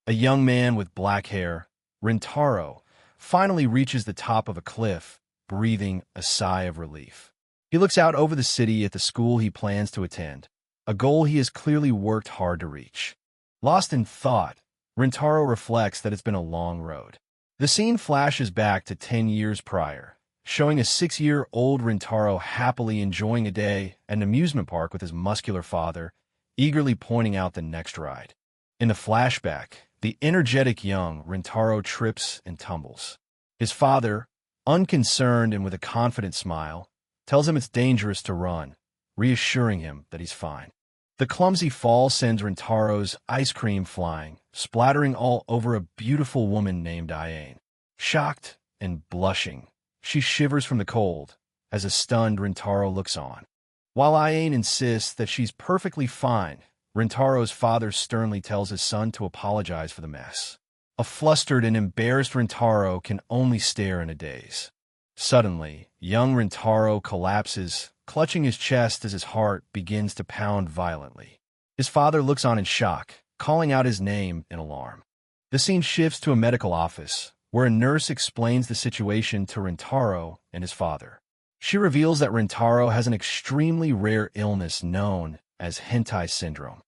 A young man with black hair, Rintaro, finally reaches the top of a cliff, breathing a sigh of relief. He looks out over the city at the school he plans to attend, a goal he has clearly worked hard to reach. Lost in thought, Rintaro reflects that it's been a long road. The scene flashes back to 10 years prior, showing a 6-year-old Rintaro happily enjoying a day at an amusement park with his muscular father, eagerly pointing out the next ride. In the flashback, the energetic young Rintaro trips and tumbles. His father, unconcerned and with a confident smile, tells him it's dangerous to run, reassuring him that he's fine. The clumsy fall sends Rintaro's ice cream flying, splattering all over a beautiful woman named Ayane. Shocked and blushing, she shivers from the cold as a stunned Rintaro looks on. While Ayane insists that she's perfectly fine, Rintaro's father sternly tells his son to apologize for the mess. A flustered and embarrassed Rintaro can only stare in a daze. Suddenly, young Rintaro collapses, clutching his chest as his heart begins to pound violently. His father looks on in shock, calling out his name in alarm. The scene shifts to a medical office, where a nurse explains the situation to Rintaro and his father. She reveals that Rintaro has an extremely rare illness known as hentai syndrome.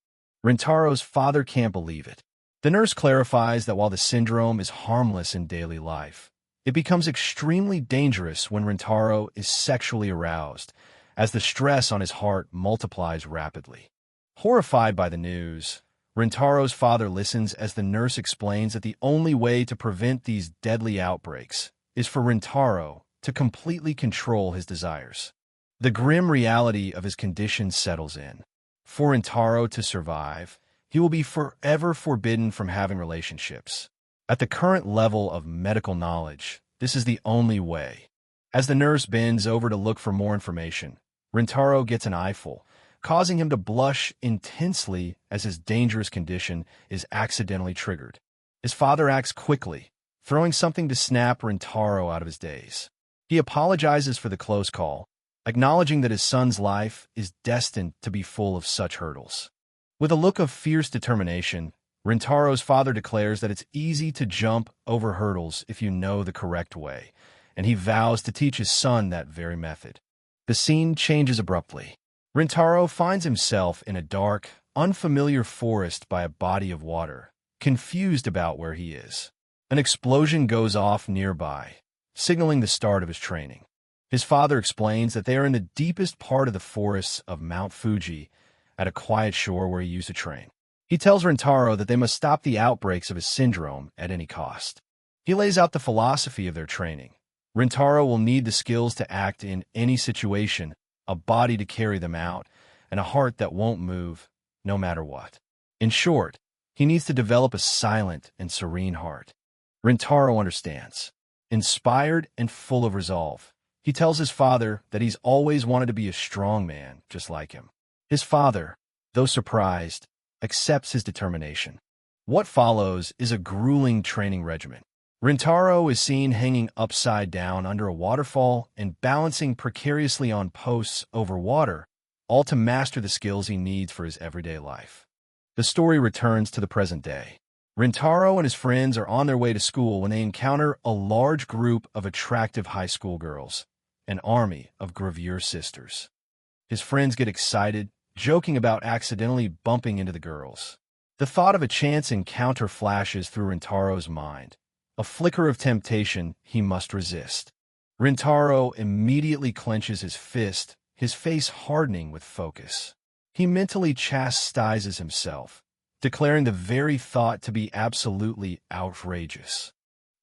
Rintaro's father can't believe it. The nurse clarifies that while the syndrome is harmless in daily life, it becomes extremely dangerous when Rintaro is sexually aroused, as the stress on his heart multiplies rapidly. Horrified by the news, Rintaro's father listens as the nurse explains that the only way to prevent these deadly outbreaks is for Rintaro to completely control his desires. The grim reality of his condition settles in. For Rintaro to survive, he will be forever forbidden from having relationships. At the current level of medical knowledge, this is the only way. As the nurse bends over to look for more information, Rintaro gets an eyeful, causing him to blush intensely as his dangerous condition is accidentally triggered. His father acts quickly, throwing something to snap Rintaro out of his daze. He apologizes for the close call, acknowledging that his son's life is destined to be full of such hurdles. With a look of fierce determination, Rintaro's father declares that it's easy to jump over hurdles if you know the correct way, and he vows to teach his son that very method. The scene changes abruptly. Rintaro finds himself in a dark, unfamiliar forest by a body of water, confused about where he is. An explosion goes off nearby, signaling the start of his training. His father explains that they are in the deepest part of the forests of Mount Fuji, at a quiet shore where he used to train. He tells Rintaro that they must stop the outbreaks of his syndrome at any cost. He lays out the philosophy of their training. Rintaro will need the skills to act in any situation, a body to carry them out, and a heart that won't move, no matter what. In short, he needs to develop a silent and serene heart. Rintaro understands. Inspired and full of resolve, he tells his father that he's always wanted to be a strong man just like him. His father, though surprised, accepts his determination. What follows is a grueling training regimen. Rintaro is seen hanging upside down under a waterfall and balancing precariously on posts over water, all to master the skills he needs for his everyday life. The story returns to the present day. Rintaro and his friends are on their way to school when they encounter a large group of attractive high school girls, an army of gravure sisters. His friends get excited, joking about accidentally bumping into the girls. The thought of a chance encounter flashes through Rintaro's mind, a flicker of temptation he must resist. Rintaro immediately clenches his fist, his face hardening with focus. He mentally chastises himself, declaring the very thought to be absolutely outrageous.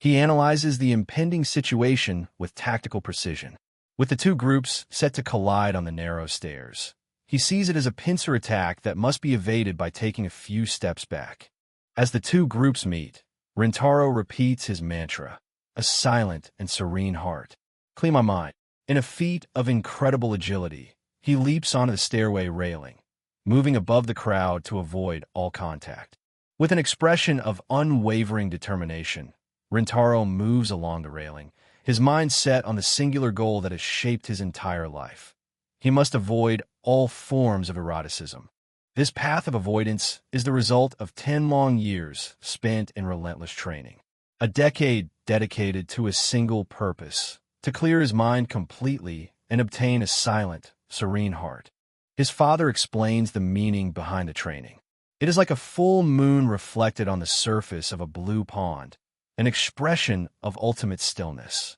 He analyzes the impending situation with tactical precision. With the two groups set to collide on the narrow stairs, he sees it as a pincer attack that must be evaded by taking a few steps back. As the two groups meet, Rintaro repeats his mantra, a silent and serene heart. Clean my mind. In a feat of incredible agility, he leaps onto the stairway railing, moving above the crowd to avoid all contact. With an expression of unwavering determination, Rintaro moves along the railing, his mind set on the singular goal that has shaped his entire life. He must avoid all forms of eroticism. This path of avoidance is the result of 10 long years spent in relentless training. A decade dedicated to a single purpose, to clear his mind completely and obtain a silent, serene heart. His father explains the meaning behind the training. It is like a full moon reflected on the surface of a blue pond, an expression of ultimate stillness.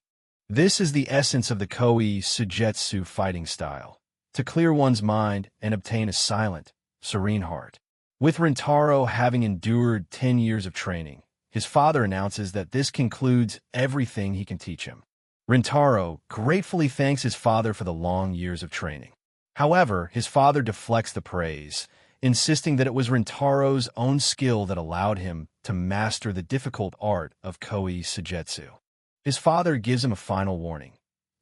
This is the essence of the Koi Sujetsu fighting style, to clear one's mind and obtain a silent, serene heart. With Rintaro having endured 10 years of training, his father announces that this concludes everything he can teach him. Rintaro gratefully thanks his father for the long years of training. However, his father deflects the praise, insisting that it was Rintaro's own skill that allowed him to master the difficult art of Koi Sujetsu. His father gives him a final warning.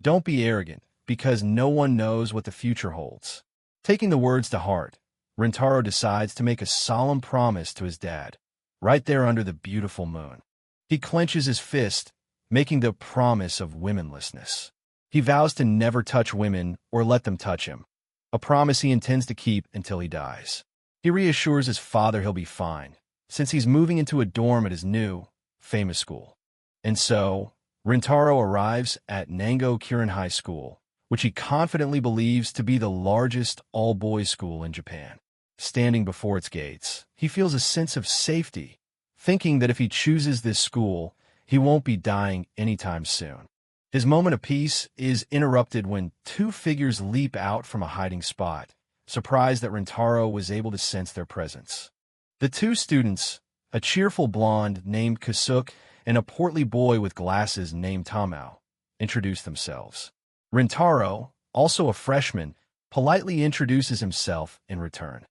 Don't be arrogant, because no one knows what the future holds. Taking the words to heart, Rintaro decides to make a solemn promise to his dad, right there under the beautiful moon. He clenches his fist, making the promise of womanlessness. He vows to never touch women or let them touch him, a promise he intends to keep until he dies. He reassures his father he'll be fine, since he's moving into a dorm at his new, famous school. And so, Rintaro arrives at Nango Kirin High School, which he confidently believes to be the largest all-boys school in Japan. Standing before its gates, he feels a sense of safety, thinking that if he chooses this school, he won't be dying anytime soon. His moment of peace is interrupted when two figures leap out from a hiding spot, surprised that Rintaro was able to sense their presence. The two students, a cheerful blonde named Kusuke and a portly boy with glasses named Tamao, introduce themselves. Rintaro, also a freshman, politely introduces himself in return.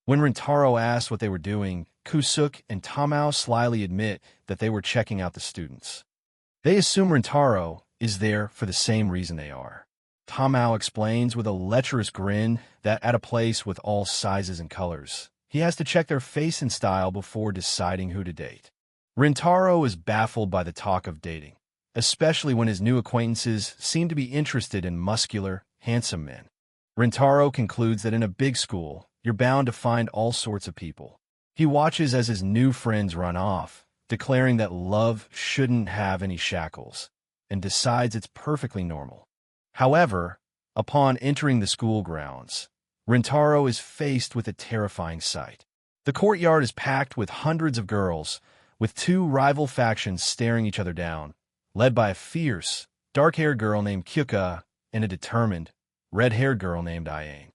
When Rintaro asks what they were doing, Kusuke and Tamao slyly admit that they were checking out the students. They assume Rintaro is there for the same reason they are. Tamao explains with a lecherous grin that at a place with all sizes and colors, he has to check their face and style before deciding who to date. Rintaro is baffled by the talk of dating, especially when his new acquaintances seem to be interested in muscular, handsome men. Rintaro concludes that in a big school, you're bound to find all sorts of people. He watches as his new friends run off, declaring that love shouldn't have any shackles, and decides it's perfectly normal. However, upon entering the school grounds, Rintaro is faced with a terrifying sight. The courtyard is packed with hundreds of girls, with two rival factions staring each other down, led by a fierce, dark-haired girl named Kyuka and a determined, red-haired girl named Iane.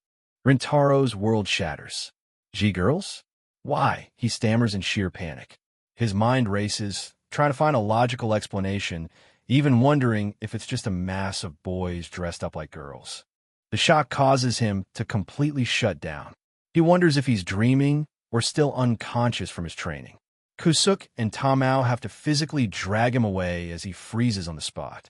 Rintaro's world shatters. G-girls? Why? He stammers in sheer panic. His mind races, trying to find a logical explanation, even wondering if it's just a mass of boys dressed up like girls. The shock causes him to completely shut down. He wonders if he's dreaming or still unconscious from his training. Kusuke and Tamao have to physically drag him away as he freezes on the spot.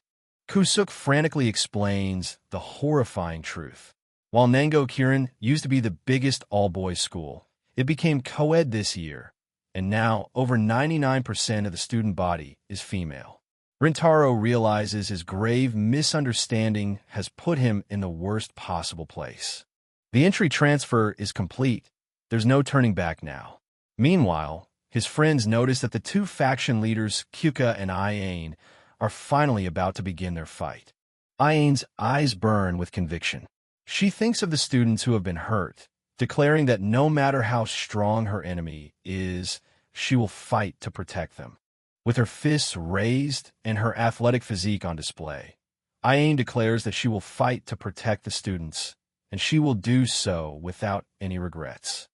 Kusuke frantically explains the horrifying truth. While Nango Kirin used to be the biggest all-boys school, it became co-ed this year, and now over 99% of the student body is female. Rintaro realizes his grave misunderstanding has put him in the worst possible place. The entry transfer is complete. There's no turning back now. Meanwhile, his friends notice that the two faction leaders, Kyuka and Iane, are finally about to begin their fight. Iane's eyes burn with conviction. She thinks of the students who have been hurt, declaring that no matter how strong her enemy is, she will fight to protect them. With her fists raised and her athletic physique on display, Iane declares that she will fight to protect the students, and she will do so without any regrets.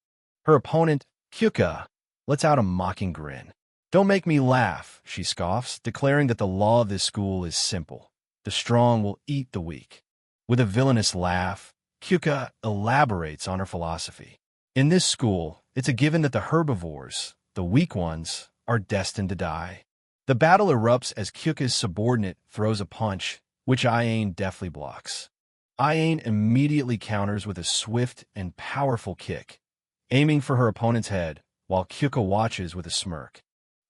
Her opponent, Kyuka, lets out a mocking grin. "Don't make me laugh," she scoffs, declaring that the law of this school is simple. The strong will eat the weak. With a villainous laugh, Kyuka elaborates on her philosophy. In this school, it's a given that the herbivores, the weak ones, are destined to die. The battle erupts as Kyuka's subordinate throws a punch, which Iane deftly blocks. Iane immediately counters with a swift and powerful kick, aiming for her opponent's head, while Kyuka watches with a smirk.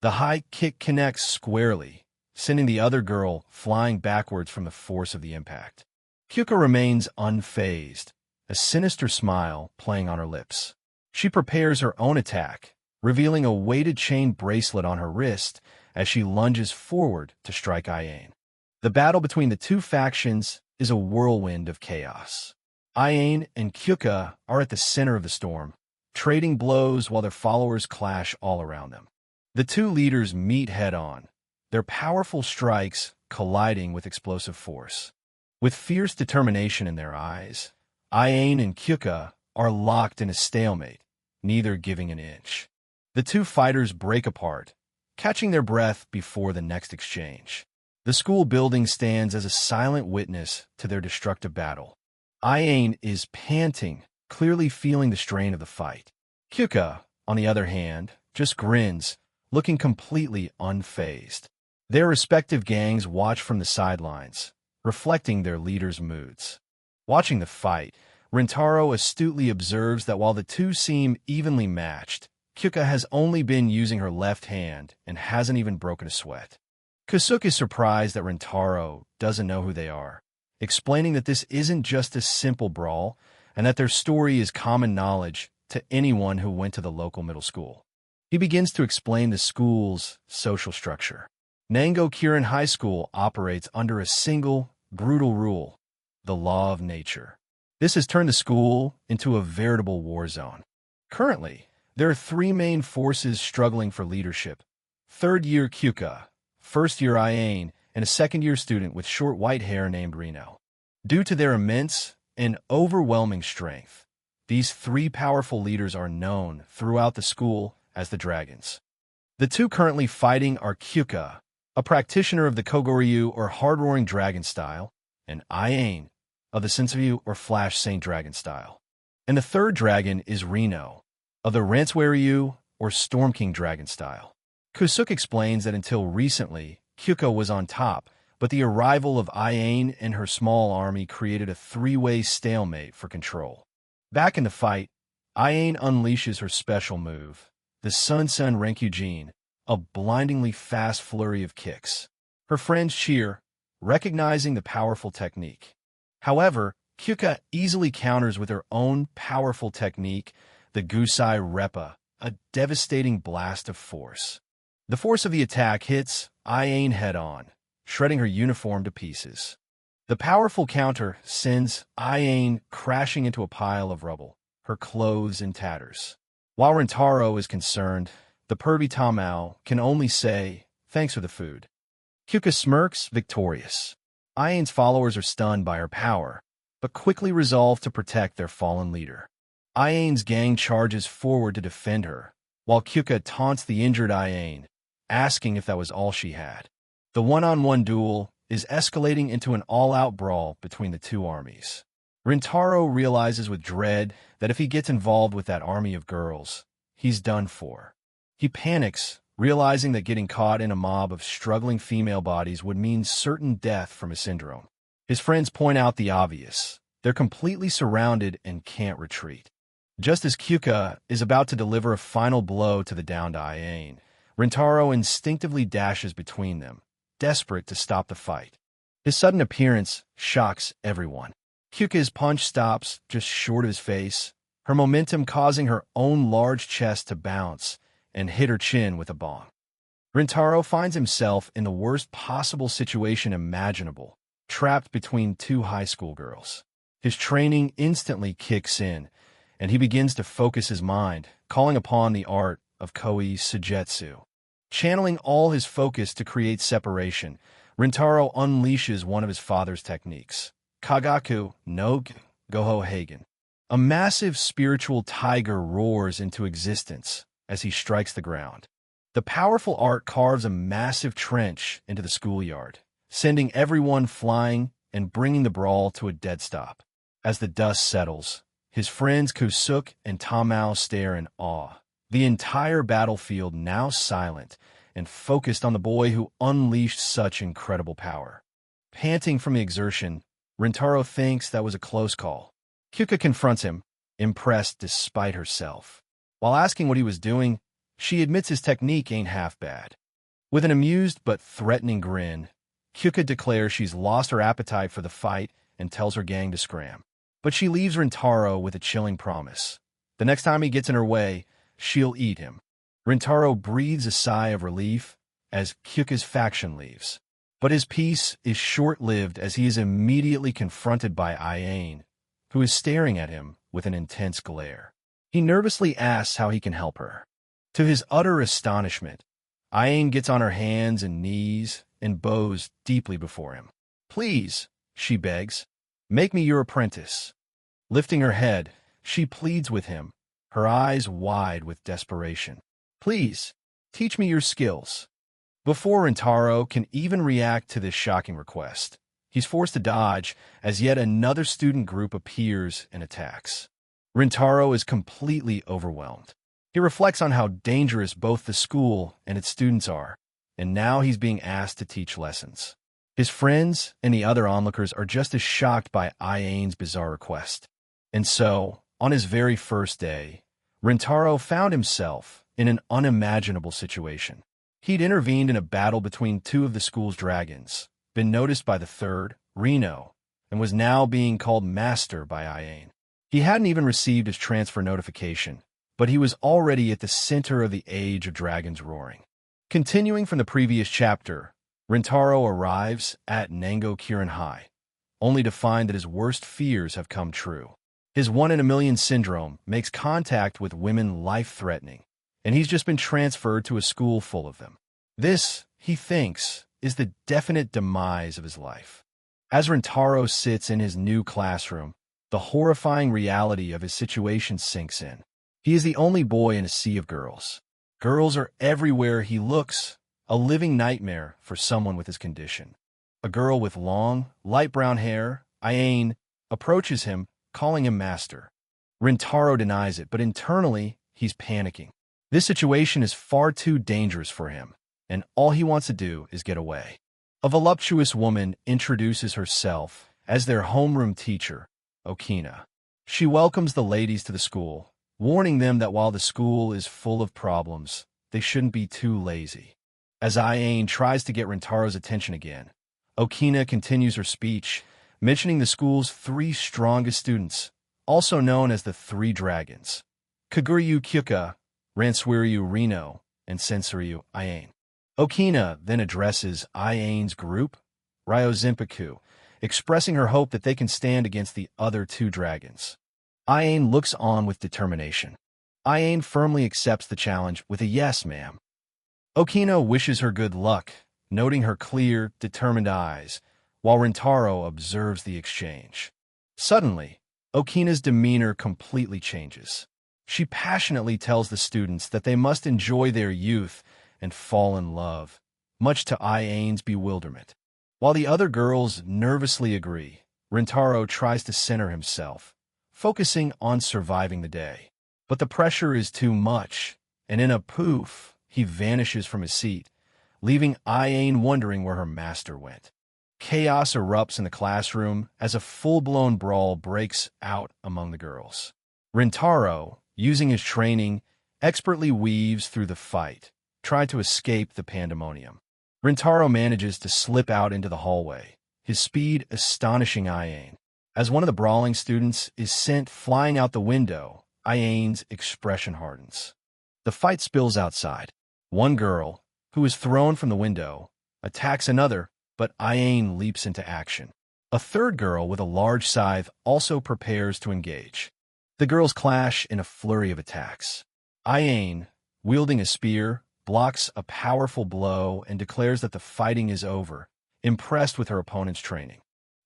The high kick connects squarely, sending the other girl flying backwards from the force of the impact. Kyuka remains unfazed, a sinister smile playing on her lips. She prepares her own attack, revealing a weighted chain bracelet on her wrist as she lunges forward to strike Iane. The battle between the two factions is a whirlwind of chaos. Iane and Kyuka are at the center of the storm, trading blows while their followers clash all around them. The two leaders meet head-on, their powerful strikes colliding with explosive force. With fierce determination in their eyes, Iane and Kyuka are locked in a stalemate, neither giving an inch. The two fighters break apart, catching their breath before the next exchange. The school building stands as a silent witness to their destructive battle. Iane is panting, clearly feeling the strain of the fight. Kyuka, on the other hand, just grins, looking completely unfazed. Their respective gangs watch from the sidelines, reflecting their leaders' moods. Watching the fight, Rintaro astutely observes that while the two seem evenly matched, Kyuka has only been using her left hand and hasn't even broken a sweat. Kusuke is surprised that Rintaro doesn't know who they are, explaining that this isn't just a simple brawl and that their story is common knowledge to anyone who went to the local middle school. He begins to explain the school's social structure. Nango Kirin High School operates under a single, brutal rule, the law of nature. This has turned the school into a veritable war zone. Currently, there are three main forces struggling for leadership: third-year Kyuka, first-year Iane, and a second-year student with short white hair named Reno. Due to their immense and overwhelming strength, these three powerful leaders are known throughout the school as the Dragons. The two currently fighting are Kyuka, a practitioner of the Kogoryu or hard-roaring dragon style, and Iane, of the Senseivyu or Flash Saint Dragon style. And the third dragon is Reno, of the Ransweryu or Storm King Dragon style. Kusuke explains that until recently, Kyuka was on top, but the arrival of Iane and her small army created a three-way stalemate for control. Back in the fight, Iane unleashes her special move, the Sun Renkyujin, a blindingly fast flurry of kicks. Her friends cheer, recognizing the powerful technique. However, Kyuka easily counters with her own powerful technique, the Gusai Reppa, a devastating blast of force. The force of the attack hits Iane head-on, shredding her uniform to pieces. The powerful counter sends Iane crashing into a pile of rubble, her clothes in tatters. While Rintaro is concerned, the pervy Tamao can only say, "Thanks for the food." Kyuka smirks, victorious. Iane's followers are stunned by her power, but quickly resolve to protect their fallen leader. Iane's gang charges forward to defend her, while Kyuka taunts the injured Iane, asking if that was all she had. The one-on-one duel is escalating into an all-out brawl between the two armies. Rintaro realizes with dread that if he gets involved with that army of girls, he's done for. He panics, realizing that getting caught in a mob of struggling female bodies would mean certain death from a syndrome. His friends point out the obvious. They're completely surrounded and can't retreat. Just as Kyuka is about to deliver a final blow to the downed Iane, Rintaro instinctively dashes between them, desperate to stop the fight. His sudden appearance shocks everyone. Kyuka's punch stops just short of his face, her momentum causing her own large chest to bounce and hit her chin with a bong. Rintaro finds himself in the worst possible situation imaginable, trapped between two high school girls. His training instantly kicks in, and he begins to focus his mind, calling upon the art of Koi Sujetsu. Channeling all his focus to create separation, Rintaro unleashes one of his father's techniques, Kagaku no Goho Hagen. A massive spiritual tiger roars into existence as he strikes the ground. The powerful art carves a massive trench into the schoolyard, sending everyone flying and bringing the brawl to a dead stop. As the dust settles, his friends Kusuke and Tamao stare in awe, the entire battlefield now silent and focused on the boy who unleashed such incredible power. Panting from the exertion, Rintaro thinks that was a close call. Kyuka confronts him, impressed despite herself. While asking what he was doing, she admits his technique ain't half bad. With an amused but threatening grin, Kyuka declares she's lost her appetite for the fight and tells her gang to scram. But she leaves Rintaro with a chilling promise. The next time he gets in her way, she'll eat him. Rintaro breathes a sigh of relief as Kyuka's faction leaves. But his peace is short-lived as he is immediately confronted by Iane, who is staring at him with an intense glare. He nervously asks how he can help her. To his utter astonishment, Iane gets on her hands and knees and bows deeply before him. "Please," she begs, "make me your apprentice." Lifting her head, she pleads with him, her eyes wide with desperation. "Please, teach me your skills." Before Rintaro can even react to this shocking request, he's forced to dodge as yet another student group appears and attacks. Rintaro is completely overwhelmed. He reflects on how dangerous both the school and its students are, and now he's being asked to teach lessons. His friends and the other onlookers are just as shocked by Iane's bizarre request. And so, on his very first day, Rintaro found himself in an unimaginable situation. He'd intervened in a battle between two of the school's dragons, been noticed by the third, Reno, and was now being called Master by Iane. He hadn't even received his transfer notification, but he was already at the center of the Age of Dragons roaring. Continuing from the previous chapter, Rintaro arrives at Nango-Kirin High, only to find that his worst fears have come true. His one-in-a-million syndrome makes contact with women life-threatening, and he's just been transferred to a school full of them. This, he thinks, is the definite demise of his life. As Rintaro sits in his new classroom, the horrifying reality of his situation sinks in. He is the only boy in a sea of girls. Girls are everywhere he looks, a living nightmare for someone with his condition. A girl with long, light brown hair, Iane, approaches him, calling him master. Rintaro denies it, but internally, he's panicking. This situation is far too dangerous for him, and all he wants to do is get away. A voluptuous woman introduces herself as their homeroom teacher, Okina. She welcomes the ladies to the school, warning them that while the school is full of problems, they shouldn't be too lazy. As Iane tries to get Rintaro's attention again, Okina continues her speech, mentioning the school's three strongest students, also known as the Three Dragons: Kaguryu Kyuka, Ransuiryu Reno, and Sensoryu Iane. Okina then addresses Iane's group, Ryozimpiku, expressing her hope that they can stand against the other two dragons. Iane looks on with determination. Iane firmly accepts the challenge with a "yes, ma'am." Okina wishes her good luck, noting her clear, determined eyes, while Rintaro observes the exchange. Suddenly, Okina's demeanor completely changes. She passionately tells the students that they must enjoy their youth and fall in love, much to Iane's bewilderment. While the other girls nervously agree, Rintaro tries to center himself, focusing on surviving the day. But the pressure is too much, and in a poof, he vanishes from his seat, leaving Iane wondering where her master went. Chaos erupts in the classroom as a full-blown brawl breaks out among the girls. Rintaro, using his training, expertly weaves through the fight, trying to escape the pandemonium. Rintaro manages to slip out into the hallway, his speed astonishing Iane. As one of the brawling students is sent flying out the window, Iane's expression hardens. The fight spills outside. One girl, who is thrown from the window, attacks another, but Iane leaps into action. A third girl with a large scythe also prepares to engage. The girls clash in a flurry of attacks. Iane, wielding a spear, blocks a powerful blow and declares that the fighting is over, impressed with her opponent's training.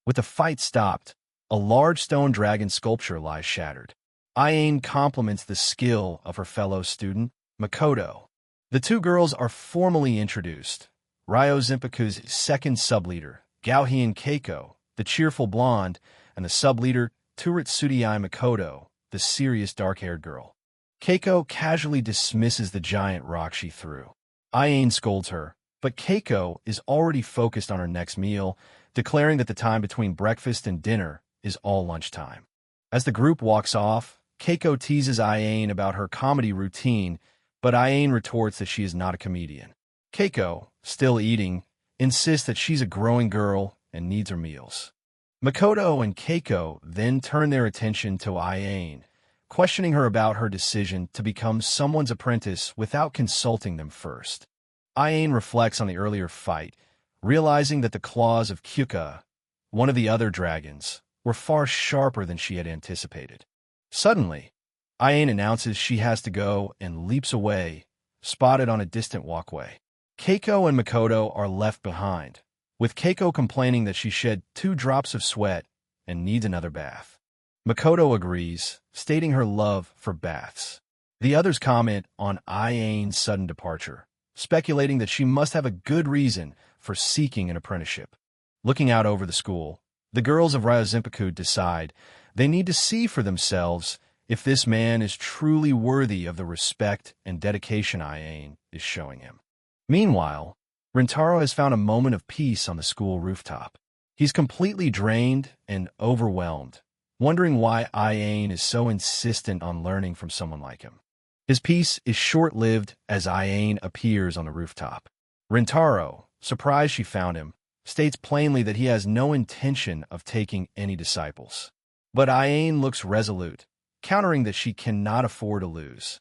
With the fight stopped, a large stone dragon sculpture lies shattered. Iane compliments the skill of her fellow student, Makoto. The two girls are formally introduced. Ryozimpicu's second sub-leader, Gauhian Keiko, the cheerful blonde, and the sub-leader, Turitsudai Makoto, the serious dark-haired girl. Keiko casually dismisses the giant rock she threw. Iane scolds her, but Keiko is already focused on her next meal, declaring that the time between breakfast and dinner is all lunchtime. As the group walks off, Keiko teases Iane about her comedy routine, but Iane retorts that she is not a comedian. Keiko, still eating, insists that she's a growing girl and needs her meals. Makoto and Keiko then turn their attention to Iane, questioning her about her decision to become someone's apprentice without consulting them first. Aine reflects on the earlier fight, realizing that the claws of Kyuka, one of the other dragons, were far sharper than she had anticipated. Suddenly, Aine announces she has to go and leaps away, spotted on a distant walkway. Keiko and Makoto are left behind, with Keiko complaining that she shed 2 drops of sweat and needs another bath. Makoto agrees, stating her love for baths. The others comment on Aine's sudden departure, speculating that she must have a good reason for seeking an apprenticeship. Looking out over the school, the girls of Ryozimpiku decide they need to see for themselves if this man is truly worthy of the respect and dedication Aine is showing him. Meanwhile, Rintaro has found a moment of peace on the school rooftop. He's completely drained and overwhelmed, wondering why Aine is so insistent on learning from someone like him. His peace is short-lived as Aine appears on the rooftop. Rintaro, surprised she found him, states plainly that he has no intention of taking any disciples. But Aine looks resolute, countering that she cannot afford to lose.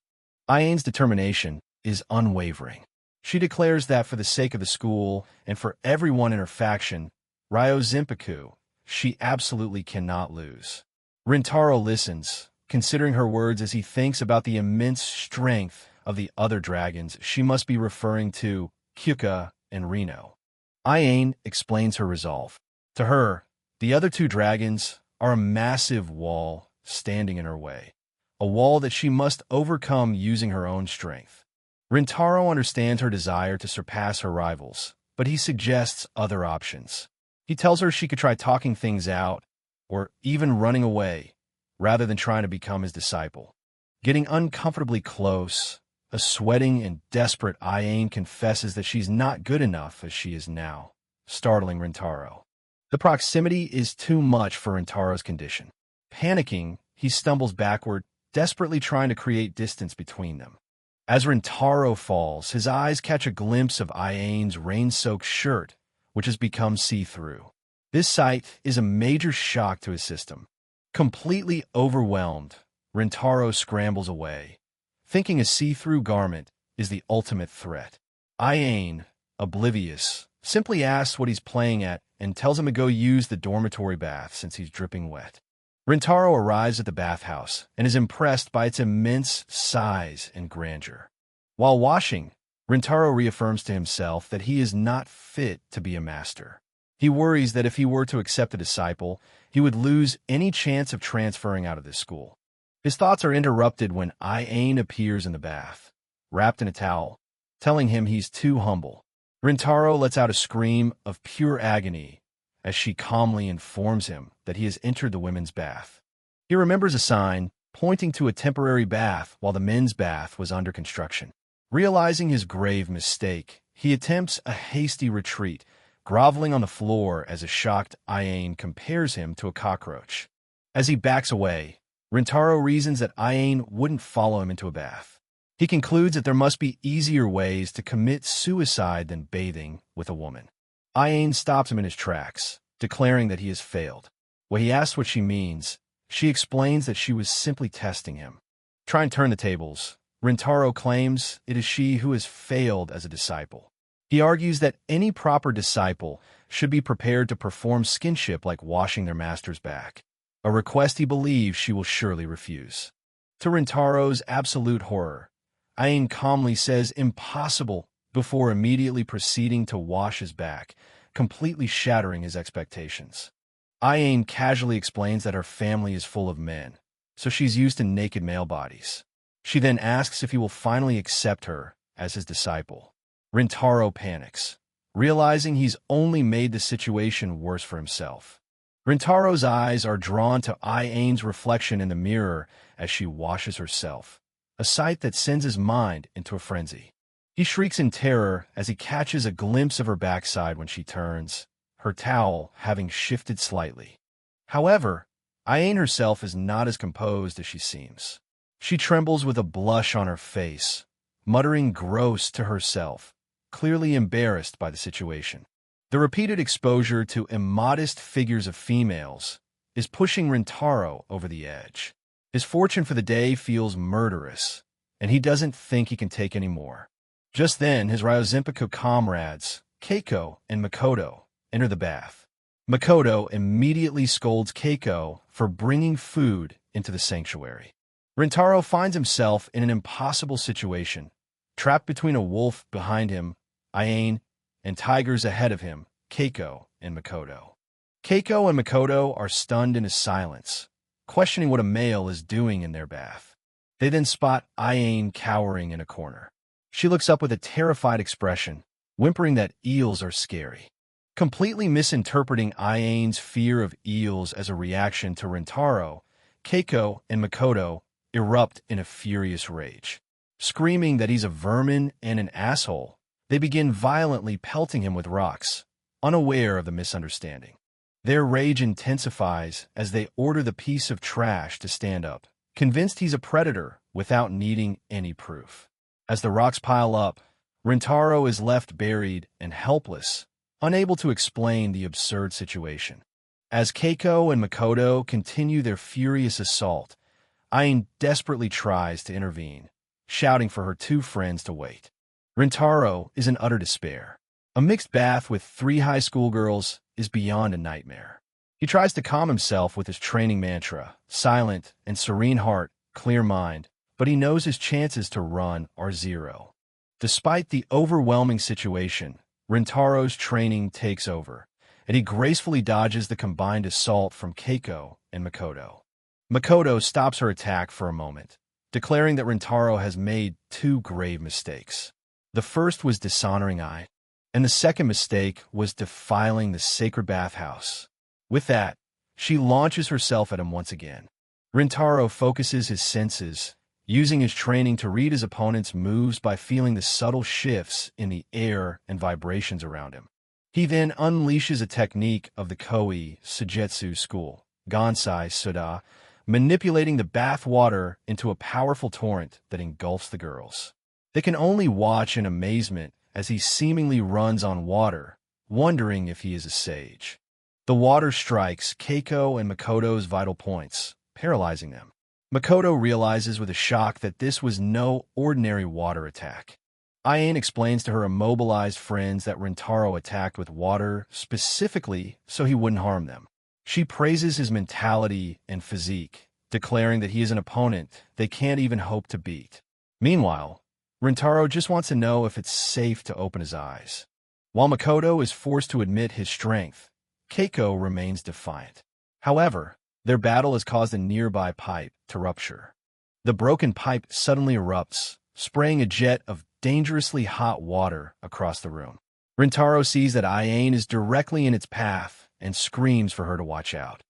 Aine's determination is unwavering. She declares that for the sake of the school and for everyone in her faction, Ryozimpiku, she absolutely cannot lose. Rintaro listens, considering her words as he thinks about the immense strength of the other dragons she must be referring to, Kyuka and Reno. Aine explains her resolve. To her, the other 2 dragons are a massive wall standing in her way, a wall that she must overcome using her own strength. Rintaro understands her desire to surpass her rivals, but he suggests other options. He tells her she could try talking things out, or even running away, rather than trying to become his disciple. Getting uncomfortably close, a sweating and desperate Aine confesses that she's not good enough as she is now, startling Rintaro. The proximity is too much for Rintaro's condition. Panicking, he stumbles backward, desperately trying to create distance between them. As Rintaro falls, his eyes catch a glimpse of Aine's rain-soaked shirt, which has become see-through. This sight is a major shock to his system. Completely overwhelmed, Rintaro scrambles away, thinking a see-through garment is the ultimate threat. Aine, oblivious, simply asks what he's playing at and tells him to go use the dormitory bath since he's dripping wet. Rintaro arrives at the bathhouse and is impressed by its immense size and grandeur. While washing, Rintaro reaffirms to himself that he is not fit to be a master. He worries that if he were to accept a disciple, he would lose any chance of transferring out of this school. His thoughts are interrupted when Aine appears in the bath, wrapped in a towel, telling him he's too humble. Rintaro lets out a scream of pure agony as she calmly informs him that he has entered the women's bath. He remembers a sign pointing to a temporary bath while the men's bath was under construction. Realizing his grave mistake, he attempts a hasty retreat, groveling on the floor as a shocked Aine compares him to a cockroach. As he backs away, Rintaro reasons that Aine wouldn't follow him into a bath. He concludes that there must be easier ways to commit suicide than bathing with a woman. Aine stops him in his tracks, declaring that he has failed. When he asks what she means, she explains that she was simply testing him. Trying to turn the tables, Rintaro claims it is she who has failed as a disciple. He argues that any proper disciple should be prepared to perform skinship like washing their master's back, a request he believes she will surely refuse. To Rintaro's absolute horror, Aine calmly says impossible before immediately proceeding to wash his back, completely shattering his expectations. Aine casually explains that her family is full of men, so she's used to naked male bodies. She then asks if he will finally accept her as his disciple. Rintaro panics, realizing he's only made the situation worse for himself. Rintaro's eyes are drawn to Aine's reflection in the mirror as she washes herself, a sight that sends his mind into a frenzy. He shrieks in terror as he catches a glimpse of her backside when she turns, her towel having shifted slightly. However, Aine herself is not as composed as she seems. She trembles with a blush on her face, muttering gross to herself, clearly embarrassed by the situation. The repeated exposure to immodest figures of females is pushing Rintaro over the edge. His fortune for the day feels murderous, and he doesn't think he can take any more. Just then, his Ryozimpiku comrades, Keiko and Makoto, enter the bath. Makoto immediately scolds Keiko for bringing food into the sanctuary. Rintaro finds himself in an impossible situation, trapped between a wolf behind him, Ayane, and tigers ahead of him, Keiko and Makoto. Keiko and Makoto are stunned into silence, questioning what a male is doing in their bath. They then spot Ayane cowering in a corner. She looks up with a terrified expression, whimpering that eels are scary. Completely misinterpreting Ayane's fear of eels as a reaction to Rintaro, Keiko and Makoto erupt in a furious rage. Screaming that he's a vermin and an asshole, they begin violently pelting him with rocks, unaware of the misunderstanding. Their rage intensifies as they order the piece of trash to stand up, convinced he's a predator without needing any proof. As the rocks pile up, Rintaro is left buried and helpless, unable to explain the absurd situation. As Keiko and Makoto continue their furious assault, Ayane desperately tries to intervene, shouting for her two friends to wait. Rintaro is in utter despair. A mixed bath with 3 high school girls is beyond a nightmare. He tries to calm himself with his training mantra, silent and serene heart, clear mind, but he knows his chances to run are 0. Despite the overwhelming situation, Rintaro's training takes over, and he gracefully dodges the combined assault from Keiko and Makoto. Makoto stops her attack for a moment, declaring that Rintaro has made 2 grave mistakes. The first was dishonoring Ai, and the second mistake was defiling the sacred bathhouse. With that, she launches herself at him once again. Rintaro focuses his senses, using his training to read his opponent's moves by feeling the subtle shifts in the air and vibrations around him. He then unleashes a technique of the Koi Sujetsu school, Gansai Suda, manipulating the bath water into a powerful torrent that engulfs the girls. They can only watch in amazement as he seemingly runs on water, wondering if he is a sage. The water strikes Keiko and Makoto's vital points, paralyzing them. Makoto realizes with a shock that this was no ordinary water attack. Ayane explains to her immobilized friends that Rintaro attacked with water specifically so he wouldn't harm them. She praises his mentality and physique, declaring that he is an opponent they can't even hope to beat. Meanwhile, Rintaro just wants to know if it's safe to open his eyes. While Makoto is forced to admit his strength, Keiko remains defiant. However, their battle has caused a nearby pipe to rupture. The broken pipe suddenly erupts, spraying a jet of dangerously hot water across the room. Rintaro sees that Ayane is directly in its path and screams for her to watch out.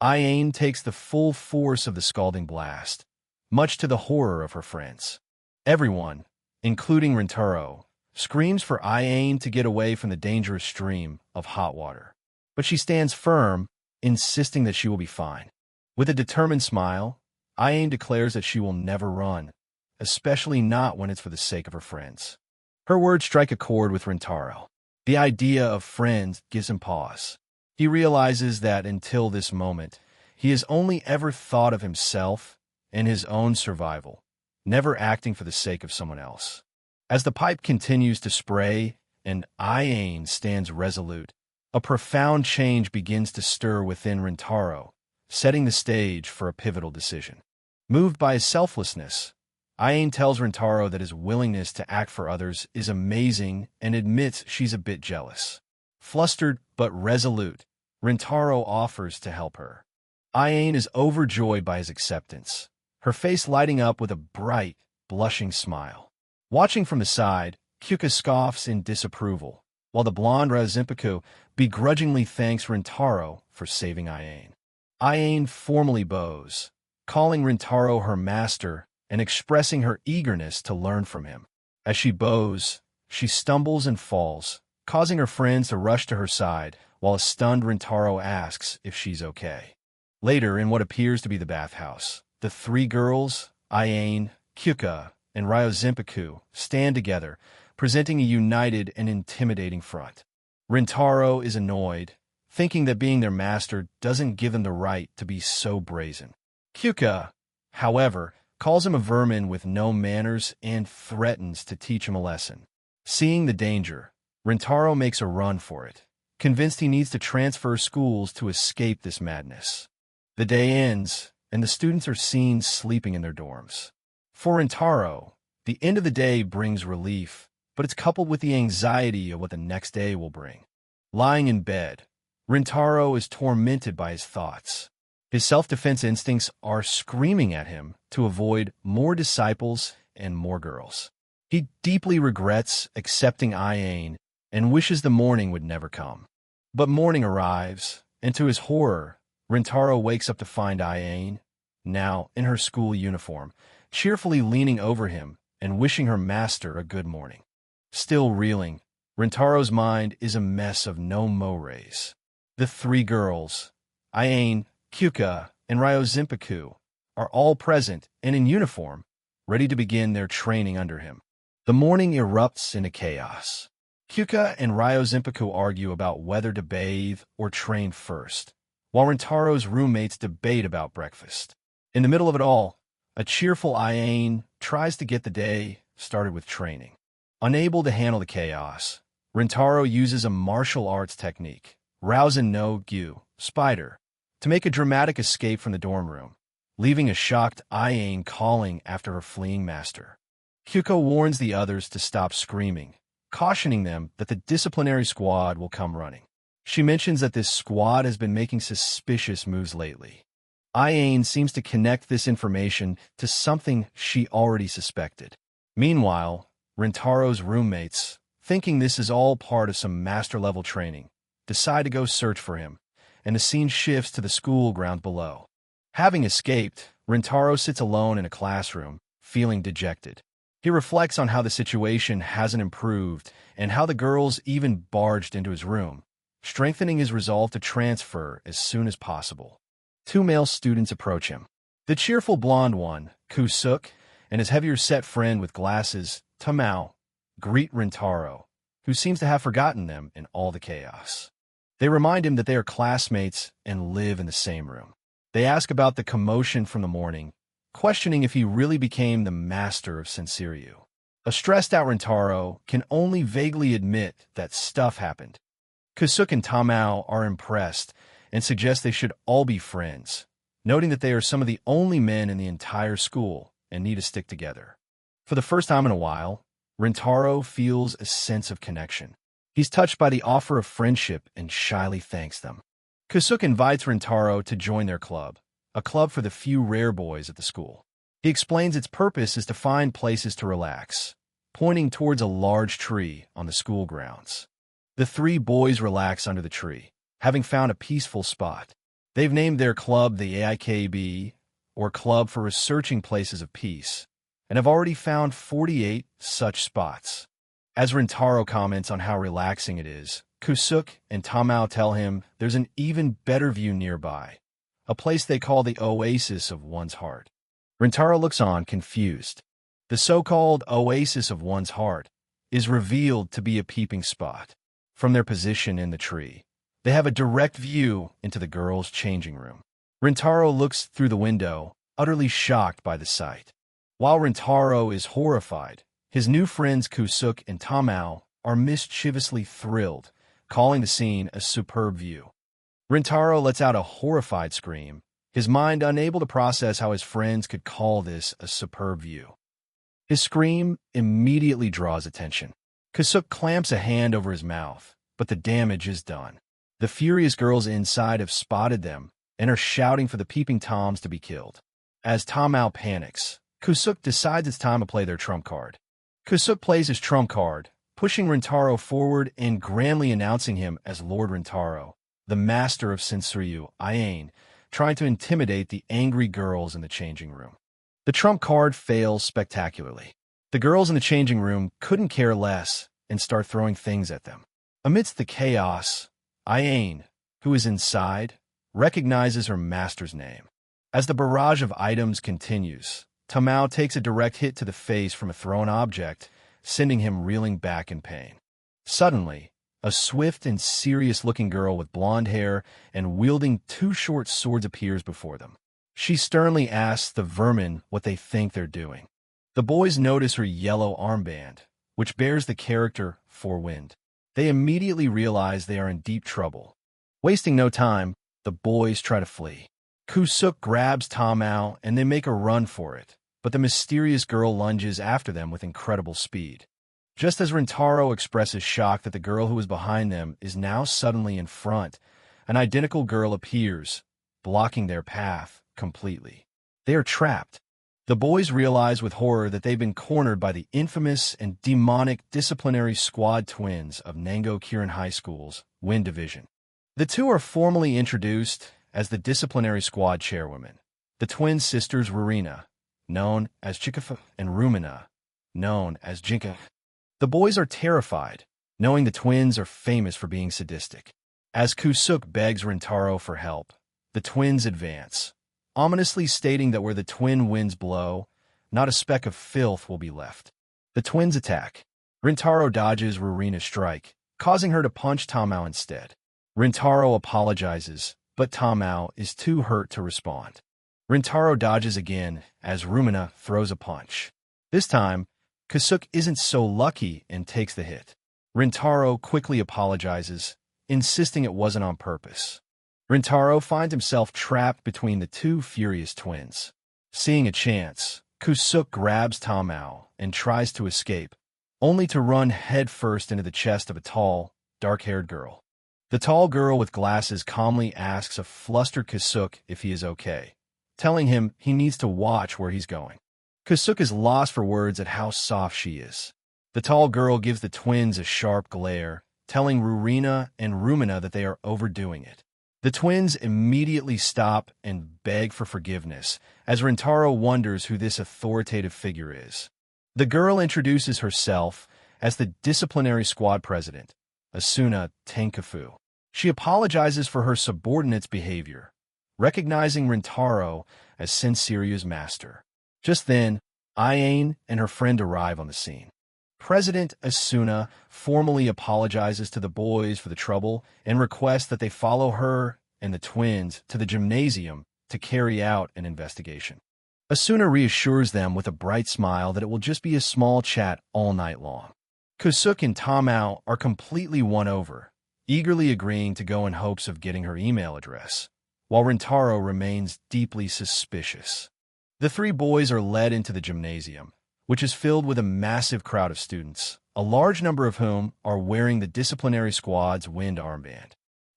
Ayane takes the full force of the scalding blast, much to the horror of her friends. Everyone, including Rintaro, screams for Ayane to get away from the dangerous stream of hot water. But she stands firm, insisting that she will be fine. With a determined smile, Ayane declares that she will never run, especially not when it's for the sake of her friends. Her words strike a chord with Rintaro. The idea of friends gives him pause. He realizes that until this moment, he has only ever thought of himself and his own survival, never acting for the sake of someone else. As the pipe continues to spray and Ayane stands resolute, a profound change begins to stir within Rintaro, setting the stage for a pivotal decision. Moved by his selflessness, Ayane tells Rintaro that his willingness to act for others is amazing and admits she's a bit jealous. Flustered but resolute, Rintaro offers to help her. Ayane is overjoyed by his acceptance, her face lighting up with a bright, blushing smile. Watching from the side, Kyuka scoffs in disapproval, while the blonde Razimpiku begrudgingly thanks Rintaro for saving Ayane. Ayane formally bows, calling Rintaro her master and expressing her eagerness to learn from him. As she bows, she stumbles and falls, causing her friends to rush to her side, while a stunned Rintaro asks if she's okay. Later, in what appears to be the bathhouse, the 3 girls, Ayane, Kyuka, and Ryozimpiku, stand together, presenting a united and intimidating front. Rintaro is annoyed, thinking that being their master doesn't give them the right to be so brazen. Kyuka, however, calls him a vermin with no manners and threatens to teach him a lesson. Seeing the danger, Rintaro makes a run for it, convinced he needs to transfer schools to escape this madness. The day ends, and the students are seen sleeping in their dorms. For Rintaro, the end of the day brings relief, but it's coupled with the anxiety of what the next day will bring. Lying in bed, Rintaro is tormented by his thoughts. His self-defense instincts are screaming at him to avoid more disciples and more girls. He deeply regrets accepting Iane and wishes the morning would never come. But morning arrives, and to his horror, Rintaro wakes up to find Iane, now in her school uniform, cheerfully leaning over him and wishing her master a good morning. Still reeling, Rintaro's mind is a mess of no morays. The three girls, Iane, Kyuka, and Ryozimpiku, are all present and in uniform, ready to begin their training under him. The morning erupts into chaos. Kyuka and Ryozimpiku argue about whether to bathe or train first, while Rintaro's roommates debate about breakfast. In the middle of it all, a cheerful Iane tries to get the day started with training. Unable to handle the chaos, Rintaro uses a martial arts technique, Rauzen no Gyu, Spider, to make a dramatic escape from the dorm room, leaving a shocked Iane calling after her fleeing master. Kyuko warns the others to stop screaming, cautioning them that the disciplinary squad will come running. She mentions that this squad has been making suspicious moves lately. Iane seems to connect this information to something she already suspected. Meanwhile, Rintaro's roommates, thinking this is all part of some master-level training, decide to go search for him, and the scene shifts to the school ground below. Having escaped, Rintaro sits alone in a classroom, feeling dejected. He reflects on how the situation hasn't improved and how the girls even barged into his room, strengthening his resolve to transfer as soon as possible. Two male students approach him. The cheerful blonde one, Kusuk, and his heavier-set friend with glasses, Tamao, greet Rintaro, who seems to have forgotten them in all the chaos. They remind him that they are classmates and live in the same room. They ask about the commotion from the morning, questioning if he really became the master of Senseryu. A stressed-out Rintaro can only vaguely admit that stuff happened. Kusuk and Tamao are impressed and suggest they should all be friends, noting that they are some of the only men in the entire school and need to stick together. For the first time in a while, Rintaro feels a sense of connection. He's touched by the offer of friendship and shyly thanks them. Kusuk invites Rintaro to join their club, a club for the few rare boys at the school. He explains its purpose is to find places to relax, pointing towards a large tree on the school grounds. The three boys relax under the tree, having found a peaceful spot. They've named their club the AIKB, or Club for Researching Places of Peace, and have already found 48 such spots. As Rintaro comments on how relaxing it is, Kusuk and Tamao tell him there's an even better view nearby, a place they call the oasis of one's heart. Rintaro looks on, confused. The so-called oasis of one's heart is revealed to be a peeping spot. From their position in the tree, they have a direct view into the girls' changing room. Rintaro looks through the window, utterly shocked by the sight. While Rintaro is horrified, his new friends Kusuk and Tamao are mischievously thrilled, calling the scene a superb view. Rintaro lets out a horrified scream, his mind unable to process how his friends could call this a superb view. His scream immediately draws attention. Kusuk clamps a hand over his mouth, but the damage is done. The furious girls inside have spotted them and are shouting for the peeping toms to be killed. As Tamao panics, Kusuk decides it's time to play their trump card. Kusuk plays his trump card, pushing Rintaro forward and grandly announcing him as Lord Rintaro, the master of Senseryu, Iane, trying to intimidate the angry girls in the changing room. The trump card fails spectacularly. The girls in the changing room couldn't care less and start throwing things at them. Amidst the chaos, Iane, who is inside, recognizes her master's name. As the barrage of items continues, Tamao takes a direct hit to the face from a thrown object, sending him reeling back in pain. Suddenly, a swift and serious-looking girl with blonde hair and wielding two short swords appears before them. She sternly asks the vermin what they think they're doing. The boys notice her yellow armband, which bears the character Forewind. They immediately realize they are in deep trouble. Wasting no time, the boys try to flee. Kusuk grabs Tamao and they make a run for it, but the mysterious girl lunges after them with incredible speed. Just as Rintaro expresses shock that the girl who was behind them is now suddenly in front, an identical girl appears, blocking their path completely. They are trapped. The boys realize with horror that they've been cornered by the infamous and demonic disciplinary squad twins of Nango Kirin High School's Wind Division. The two are formally introduced as the disciplinary squad chairwomen, the twin sisters Rurina, known as Chikafa, and Rumina, known as Jinka. The boys are terrified, knowing the twins are famous for being sadistic. As Kusuk begs Rintaro for help, the twins advance, ominously stating that where the twin winds blow, not a speck of filth will be left. The twins attack. Rintaro dodges Rurina's strike, causing her to punch Tamao instead. Rintaro apologizes, but Tamao is too hurt to respond. Rintaro dodges again as Rumina throws a punch. This time, Kusuk isn't so lucky and takes the hit. Rintaro quickly apologizes, insisting it wasn't on purpose. Rintaro finds himself trapped between the two furious twins. Seeing a chance, Kusuk grabs Tamao and tries to escape, only to run headfirst into the chest of a tall, dark-haired girl. The tall girl with glasses calmly asks a flustered Kusuk if he is okay, telling him he needs to watch where he's going. Kusuk is lost for words at how soft she is. The tall girl gives the twins a sharp glare, telling Rurina and Rumina that they are overdoing it. The twins immediately stop and beg for forgiveness, as Rintaro wonders who this authoritative figure is. The girl introduces herself as the disciplinary squad president, Asuna Tenkafu. She apologizes for her subordinate's behavior, recognizing Rintaro as Senseryu's master. Just then, Ayane and her friend arrive on the scene. President Asuna formally apologizes to the boys for the trouble and requests that they follow her and the twins to the gymnasium to carry out an investigation. Asuna reassures them with a bright smile that it will just be a small chat all night long. Kusuk and Tamao are completely won over, eagerly agreeing to go in hopes of getting her email address, while Rintaro remains deeply suspicious. The three boys are led into the gymnasium, which is filled with a massive crowd of students, a large number of whom are wearing the disciplinary squad's wind armband.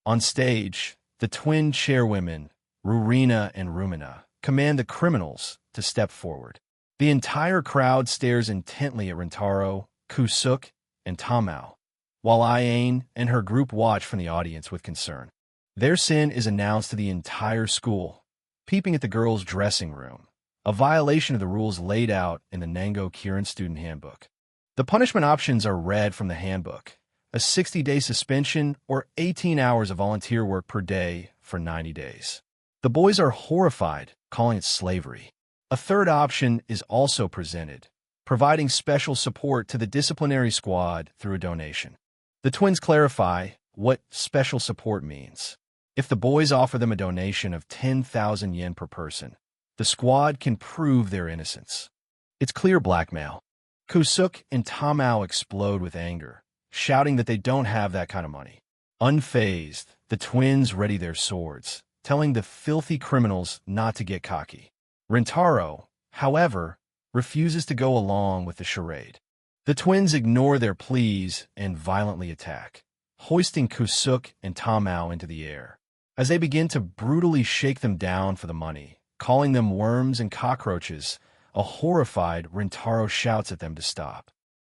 On stage, the twin chairwomen, Rurina and Rumina, command the criminals to step forward. The entire crowd stares intently at Rintaro, Kusuk, and Tamao, while Ayane and her group watch from the audience with concern. Their sin is announced to the entire school, peeping at the girls' dressing room, a violation of the rules laid out in the Nango Kirin student handbook. The punishment options are read from the handbook: a 60-day suspension or 18 hours of volunteer work per day for 90 days. The boys are horrified, calling it slavery. A third option is also presented, providing special support to the disciplinary squad through a donation. The twins clarify what special support means. If the boys offer them a donation of 10,000 yen per person, the squad can prove their innocence. It's clear blackmail. Kusuk and Tamao explode with anger, shouting that they don't have that kind of money. Unfazed, the twins ready their swords, telling the filthy criminals not to get cocky. Rintaro, however, refuses to go along with the charade. The twins ignore their pleas and violently attack, hoisting Kusuk and Tamao into the air. As they begin to brutally shake them down for the money, calling them worms and cockroaches, a horrified Rintaro shouts at them to stop.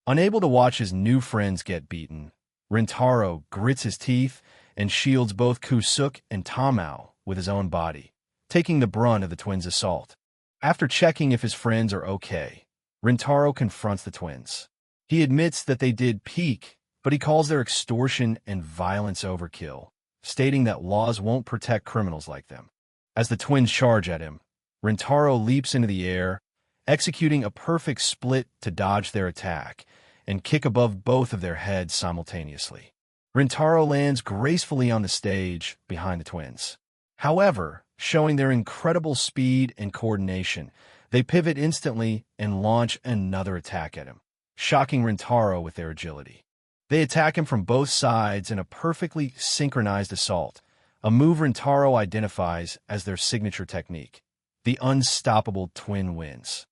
Unable to watch his new friends get beaten, Rintaro grits his teeth and shields both Kusuk and Tamao with his own body, taking the brunt of the twins' assault. After checking if his friends are okay, Rintaro confronts the twins. He admits that they did peak, but he calls their extortion and violence overkill, stating that laws won't protect criminals like them. As the twins charge at him, Rintaro leaps into the air, executing a perfect split to dodge their attack and kick above both of their heads simultaneously. Rintaro lands gracefully on the stage behind the twins. However, Showing their incredible speed and coordination, they pivot instantly and launch another attack at him, shocking Rintaro with their agility. They attack him from both sides in a perfectly synchronized assault, a move Rintaro identifies as their signature technique. The unstoppable twin wins.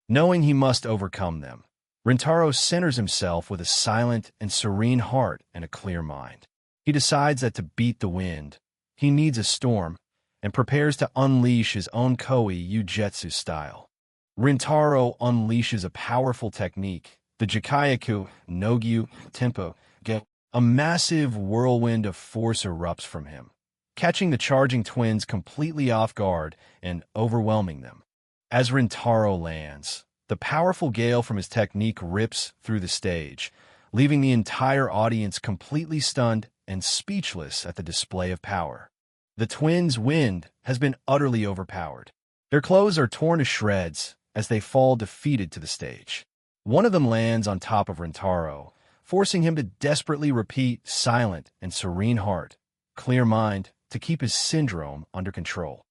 Knowing he must overcome them, Rintaro centers himself with a silent and serene heart and a clear mind. He decides that to beat the wind, he needs a storm, and prepares to unleash his own Koi Ujutsu style. Rintaro unleashes a powerful technique, the Jikayaku Nogyu Tempo Ge. A massive whirlwind of force erupts from him, catching the charging twins completely off guard and overwhelming them. As Rintaro lands, the powerful gale from his technique rips through the stage, leaving the entire audience completely stunned and speechless at the display of power. The twins' wind has been utterly overpowered. Their clothes are torn to shreds as they fall defeated to the stage. One of them lands on top of Rintaro, forcing him to desperately repeat silent and serene heart, clear mind to keep his syndrome under control.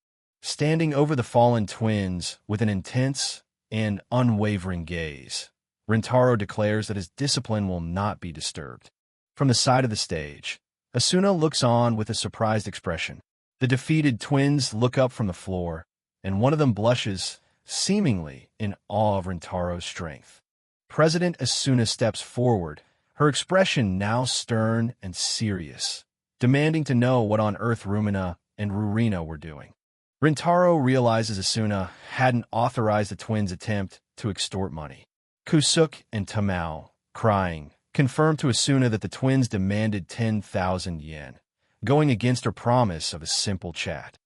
Standing over the fallen twins with an intense and unwavering gaze, Rintaro declares that his discipline will not be disturbed. From the side of the stage, Asuna looks on with a surprised expression. The defeated twins look up from the floor, and one of them blushes, seemingly in awe of Rintaro's strength. President Asuna steps forward, her expression now stern and serious, demanding to know what on earth Rumina and Rurina were doing. Rintaro realizes Asuna hadn't authorized the twins' attempt to extort money. Kusuk and Tamao, crying, confirmed to Asuna that the twins demanded 10,000 yen, going against her promise of a simple chat.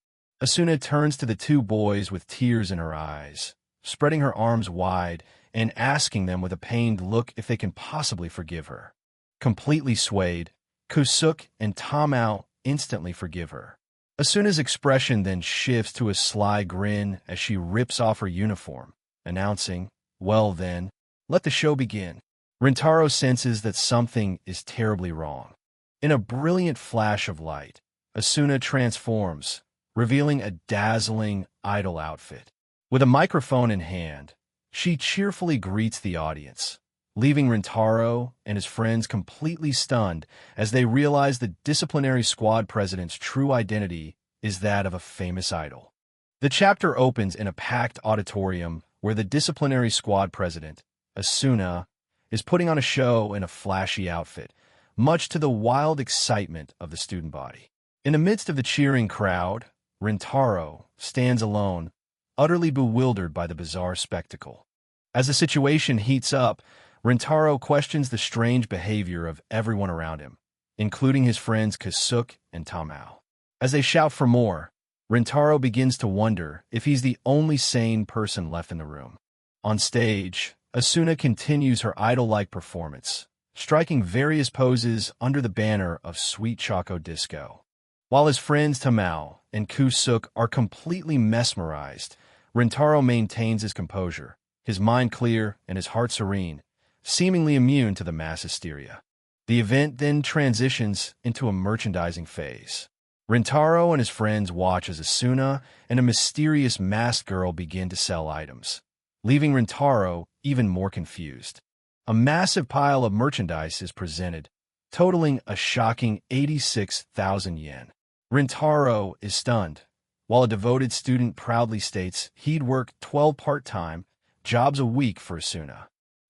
Asuna turns to the two boys with tears in her eyes, spreading her arms wide and asking them with a pained look if they can possibly forgive her. Completely swayed, Kusuk and Tamao instantly forgive her. Asuna's expression then shifts to a sly grin as she rips off her uniform, announcing, "Well then, let the show begin." Rintaro senses that something is terribly wrong. In a brilliant flash of light, Asuna transforms, revealing a dazzling idol outfit. With a microphone in hand, she cheerfully greets the audience, leaving Rintaro and his friends completely stunned as they realize the disciplinary squad president's true identity is that of a famous idol. The chapter opens in a packed auditorium where the disciplinary squad president, Asuna, is putting on a show in a flashy outfit, much to the wild excitement of the student body. In the midst of the cheering crowd, Rintaro stands alone, utterly bewildered by the bizarre spectacle. As the situation heats up, Rintaro questions the strange behavior of everyone around him, including his friends Kusuk and Tamao. As they shout for more, Rintaro begins to wonder if he's the only sane person left in the room. On stage, Asuna continues her idol-like performance, striking various poses under the banner of Sweet Choco Disco. While his friends Tamao and Kusuk are completely mesmerized, Rintaro maintains his composure, his mind clear and his heart serene, seemingly immune to the mass hysteria. The event then transitions into a merchandising phase. Rintaro and his friends watch as Asuna and a mysterious masked girl begin to sell items, leaving Rintaro even more confused. A massive pile of merchandise is presented, totaling a shocking 86,000 yen. Rintaro is stunned, while a devoted student proudly states he'd work 12 part-time jobs a week for Asuna.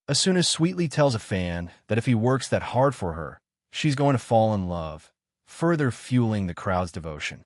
Asuna sweetly tells a fan that if he works that hard for her, she's going to fall in love, further fueling the crowd's devotion.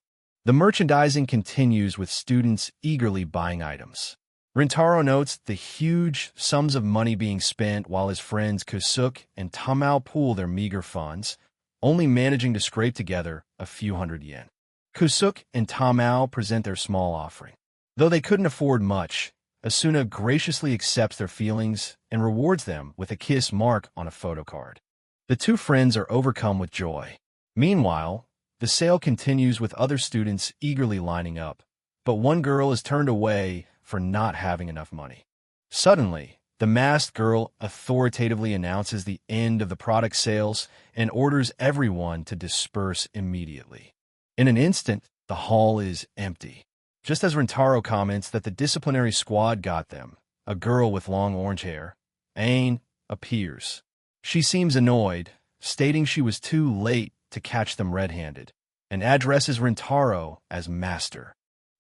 The merchandising continues with students eagerly buying items. Rintaro notes the huge sums of money being spent while his friends Kusuk and Tamao pool their meager funds, only managing to scrape together a few hundred yen. Kusuk and Tamao present their small offering. Though they couldn't afford much, Asuna graciously accepts their feelings and rewards them with a kiss mark on a photo card. The two friends are overcome with joy. Meanwhile, the sale continues with other students eagerly lining up, but one girl is turned away for not having enough money. Suddenly, the masked girl authoritatively announces the end of the product sales and orders everyone to disperse immediately. In an instant, the hall is empty. Just as Rintaro comments that the disciplinary squad got them, a girl with long orange hair, Aine, appears. She seems annoyed, stating she was too late to catch them red-handed, and addresses Rintaro as master.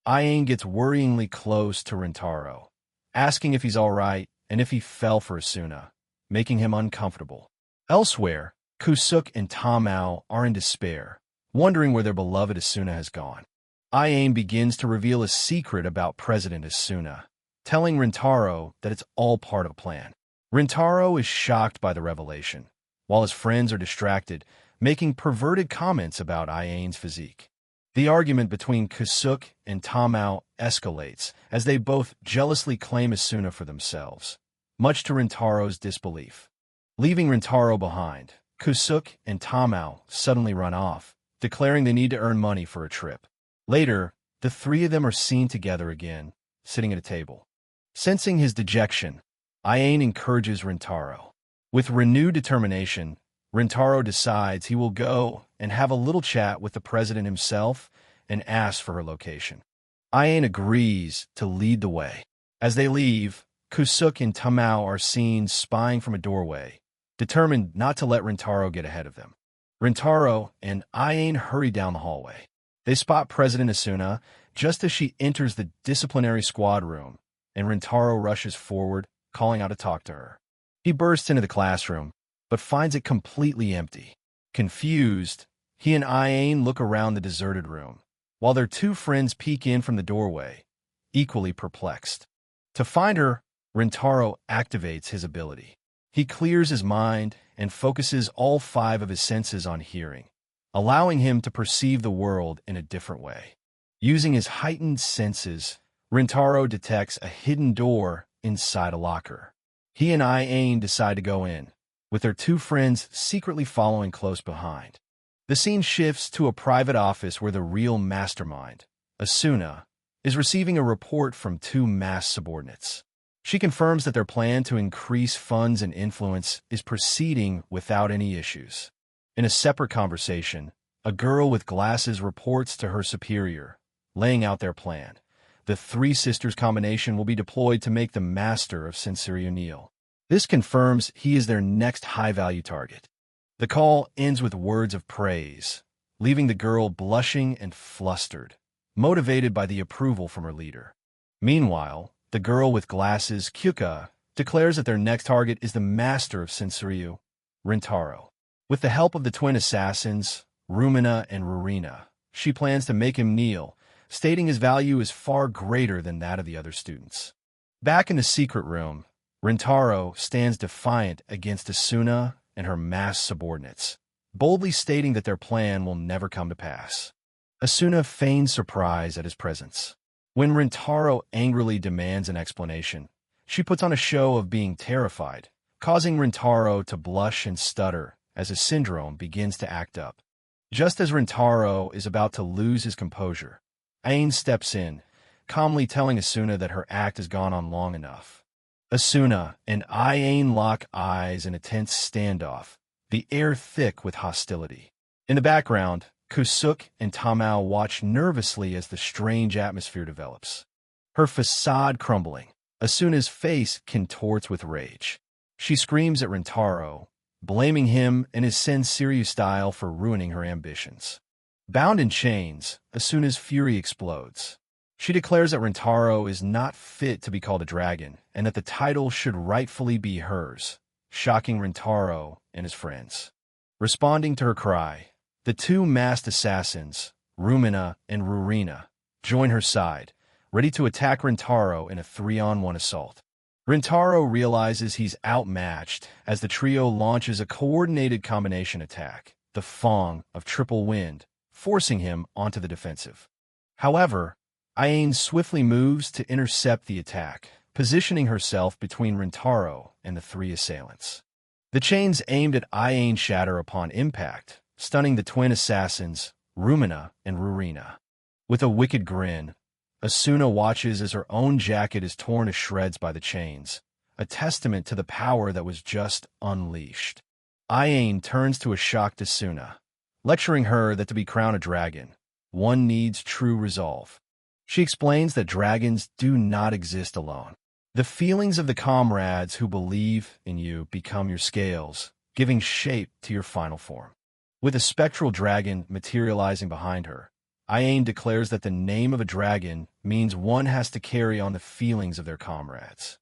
Aine gets worryingly close to Rintaro, asking if he's all right and if he fell for Asuna, making him uncomfortable. Elsewhere, Kusuk and Tamao are in despair, wondering where their beloved Asuna has gone. Aine begins to reveal a secret about President Asuna, telling Rintaro that it's all part of a plan. Rintaro is shocked by the revelation, while his friends are distracted, making perverted comments about Aine's physique. The argument between Kusuk and Tamao escalates as they both jealously claim Asuna for themselves, much to Rintaro's disbelief. Leaving Rintaro behind, Kusuk and Tamao suddenly run off, declaring they need to earn money for a trip. Later, the three of them are seen together again, sitting at a table. Sensing his dejection, Aine encourages Rintaro. With renewed determination, Rintaro decides he will go and have a little chat with the president himself and ask for her location. Aine agrees to lead the way. As they leave, Kusuk and Tamao are seen spying from a doorway, determined not to let Rintaro get ahead of them. Rintaro and Aine hurry down the hallway. They spot President Asuna just as she enters the disciplinary squad room, and Rintaro rushes forward, calling out to talk to her. He bursts into the classroom, but finds it completely empty. Confused, he and Aine look around the deserted room, while their two friends peek in from the doorway, equally perplexed. To find her, Rintaro activates his ability. He clears his mind and focuses all 5 of his senses on hearing, allowing him to perceive the world in a different way. Using his heightened senses, Rintaro detects a hidden door inside a locker. He and Aine decide to go in, with their two friends secretly following close behind. The scene shifts to a private office where the real mastermind, Asuna, is receiving a report from 2 masked subordinates. She confirms that their plan to increase funds and influence is proceeding without any issues. In a separate conversation, a girl with glasses reports to her superior, laying out their plan. The 3 sisters combination will be deployed to make them master of Sensory O'Neill. This confirms he is their next high-value target. The call ends with words of praise, leaving the girl blushing and flustered, motivated by the approval from her leader. Meanwhile, the girl with glasses, Kyuka, declares that their next target is the master of Sensoryu, Rintaro. With the help of the twin assassins, Rumina and Rurina, she plans to make him kneel, stating his value is far greater than that of the other students. Back in the secret room, Rintaro stands defiant against Asuna and her masked subordinates, boldly stating that their plan will never come to pass. Asuna feigns surprise at his presence. When Rintaro angrily demands an explanation, she puts on a show of being terrified, causing Rintaro to blush and stutter as his syndrome begins to act up. Just as Rintaro is about to lose his composure, Aine steps in, calmly telling Asuna that her act has gone on long enough. Asuna and Aine lock eyes in a tense standoff, the air thick with hostility. In the background, Kusuk and Tamao watch nervously as the strange atmosphere develops. Her facade crumbling, Asuna's face contorts with rage. She screams at Rintaro, blaming him and his Sensoryu style for ruining her ambitions. Bound in chains, Asuna's fury explodes. She declares that Rintaro is not fit to be called a dragon and that the title should rightfully be hers, shocking Rintaro and his friends. Responding to her cry, the 2 masked assassins, Rumina and Rurina, join her side, ready to attack Rintaro in a 3-on-1 assault. Rintaro realizes he's outmatched as the trio launches a coordinated combination attack, the Fong of Triple Wind, forcing him onto the defensive. However, Aine swiftly moves to intercept the attack, positioning herself between Rintaro and the 3 assailants. The chains aimed at Aine shatter upon impact, stunning the twin assassins, Rumina and Rurina. With a wicked grin, Asuna watches as her own jacket is torn to shreds by the chains, a testament to the power that was just unleashed. Aine turns to a shocked Asuna, lecturing her that to be crowned a dragon, one needs true resolve. She explains that dragons do not exist alone. The feelings of the comrades who believe in you become your scales, giving shape to your final form. With a spectral dragon materializing behind her, Iane declares that the name of a dragon means one has to carry on the feelings of their comrades.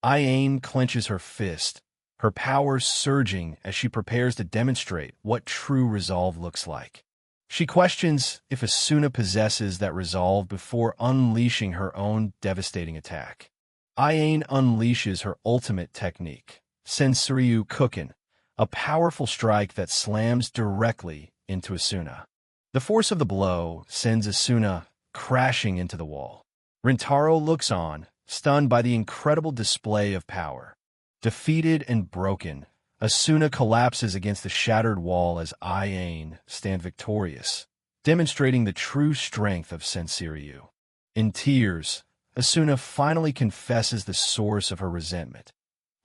Iane clenches her fist, her power surging as she prepares to demonstrate what true resolve looks like. She questions if Asuna possesses that resolve before unleashing her own devastating attack. Iane unleashes her ultimate technique, Sensuryu Kukin, a powerful strike that slams directly into Asuna. The force of the blow sends Asuna crashing into the wall. Rintaro looks on, stunned by the incredible display of power. Defeated and broken, Asuna collapses against the shattered wall as Iane stands victorious, demonstrating the true strength of Sensuryu. In tears, Asuna finally confesses the source of her resentment.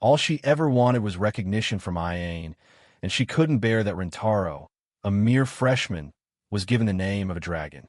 All she ever wanted was recognition from Iane, and she couldn't bear that Rintaro, a mere freshman, was given the name of a dragon.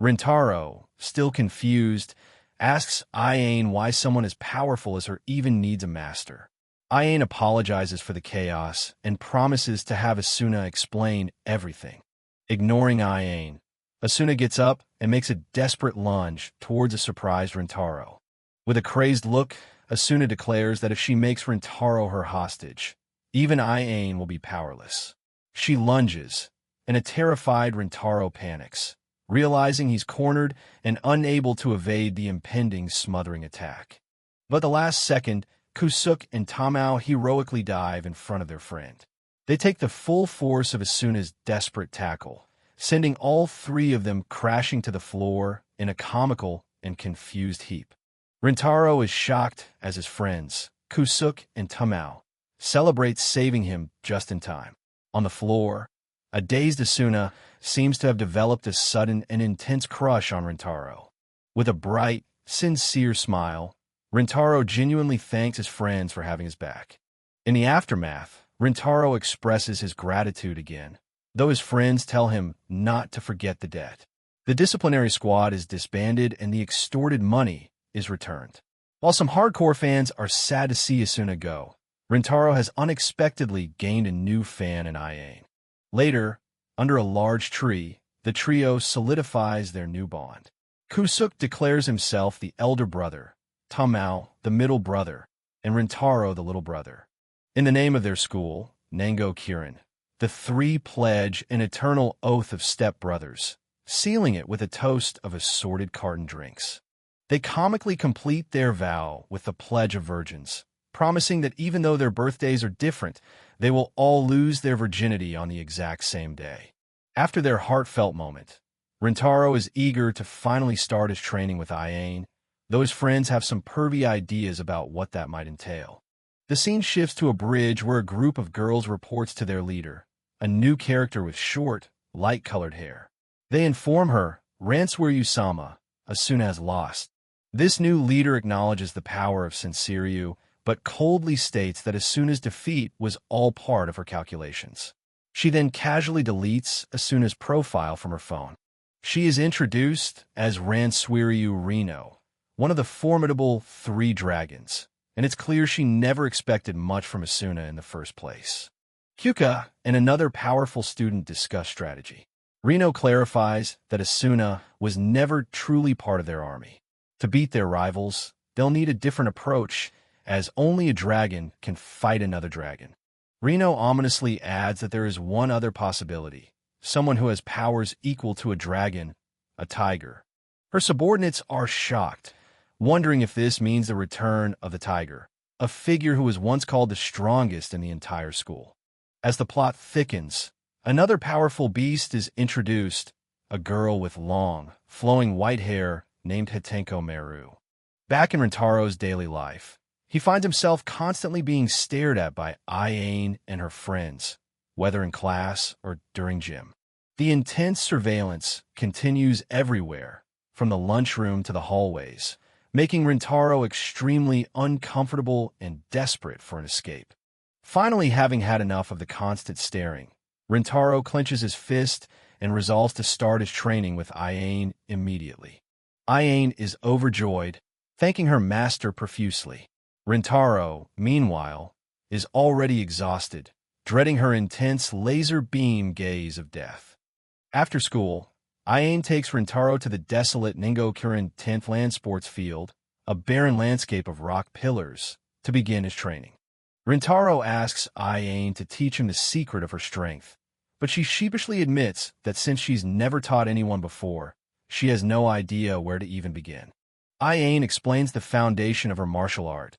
Rintaro, still confused, asks Iane why someone as powerful as her even needs a master. Iane apologizes for the chaos and promises to have Asuna explain everything. Ignoring Iane, Asuna gets up and makes a desperate lunge towards a surprised Rintaro. With a crazed look, Asuna declares that if she makes Rintaro her hostage, even Iane will be powerless. She lunges, and a terrified Rintaro panics, realizing he's cornered and unable to evade the impending smothering attack. But at the last second, Kusuk and Tamao heroically dive in front of their friend. They take the full force of Asuna's desperate tackle, sending all three of them crashing to the floor in a comical and confused heap. Rintaro is shocked as his friends, Kusuk and Tamao, celebrate saving him just in time. On the floor, a dazed Asuna seems to have developed a sudden and intense crush on Rintaro. With a bright, sincere smile, Rintaro genuinely thanks his friends for having his back. In the aftermath, Rintaro expresses his gratitude again, though his friends tell him not to forget the debt. The disciplinary squad is disbanded and the extorted money is returned. While some hardcore fans are sad to see Asuna go, Rintaro has unexpectedly gained a new fan in Iane. Later, under a large tree, the trio solidifies their new bond. Kusuk declares himself the elder brother, Tamao the middle brother, and Rintaro the little brother. In the name of their school, Nango Kirin, the three pledge an eternal oath of step-brothers, sealing it with a toast of assorted carton drinks. They comically complete their vow with the Pledge of Virgins, promising that even though their birthdays are different, they will all lose their virginity on the exact same day. After their heartfelt moment, Rintaro is eager to finally start his training with Iane, though his friends have some pervy ideas about what that might entail. The scene shifts to a bridge where a group of girls reports to their leader, a new character with short, light-colored hair. They inform her, Ransuiryu-sama, Asuna has lost. This new leader acknowledges the power of Sensuryu, but coldly states that Asuna's defeat was all part of her calculations. She then casually deletes Asuna's profile from her phone. She is introduced as Ransuiryu Reno, one of the formidable three dragons, and it's clear she never expected much from Asuna in the first place. Kyuka and another powerful student discuss strategy. Reno clarifies that Asuna was never truly part of their army. To beat their rivals, they'll need a different approach, as only a dragon can fight another dragon. Reno ominously adds that there is one other possibility, someone who has powers equal to a dragon, a tiger. Her subordinates are shocked, wondering if this means the return of the tiger, a figure who was once called the strongest in the entire school. As the plot thickens, another powerful beast is introduced, a girl with long, flowing white hair named Hitenko Meru. Back in Rintaro's daily life, he finds himself constantly being stared at by Iane and her friends, whether in class or during gym. The intense surveillance continues everywhere, from the lunchroom to the hallways, making Rintaro extremely uncomfortable and desperate for an escape. Finally, having had enough of the constant staring, Rintaro clenches his fist and resolves to start his training with Iane immediately. Ayane is overjoyed, thanking her master profusely. Rintaro, meanwhile, is already exhausted, dreading her intense laser beam gaze of death. After school, Ayane takes Rintaro to the desolate Ningo-Kirin 10th Land Sports Field, a barren landscape of rock pillars, to begin his training. Rintaro asks Ayane to teach him the secret of her strength, but she sheepishly admits that since she's never taught anyone before, she has no idea where to even begin. Ayane explains the foundation of her martial art,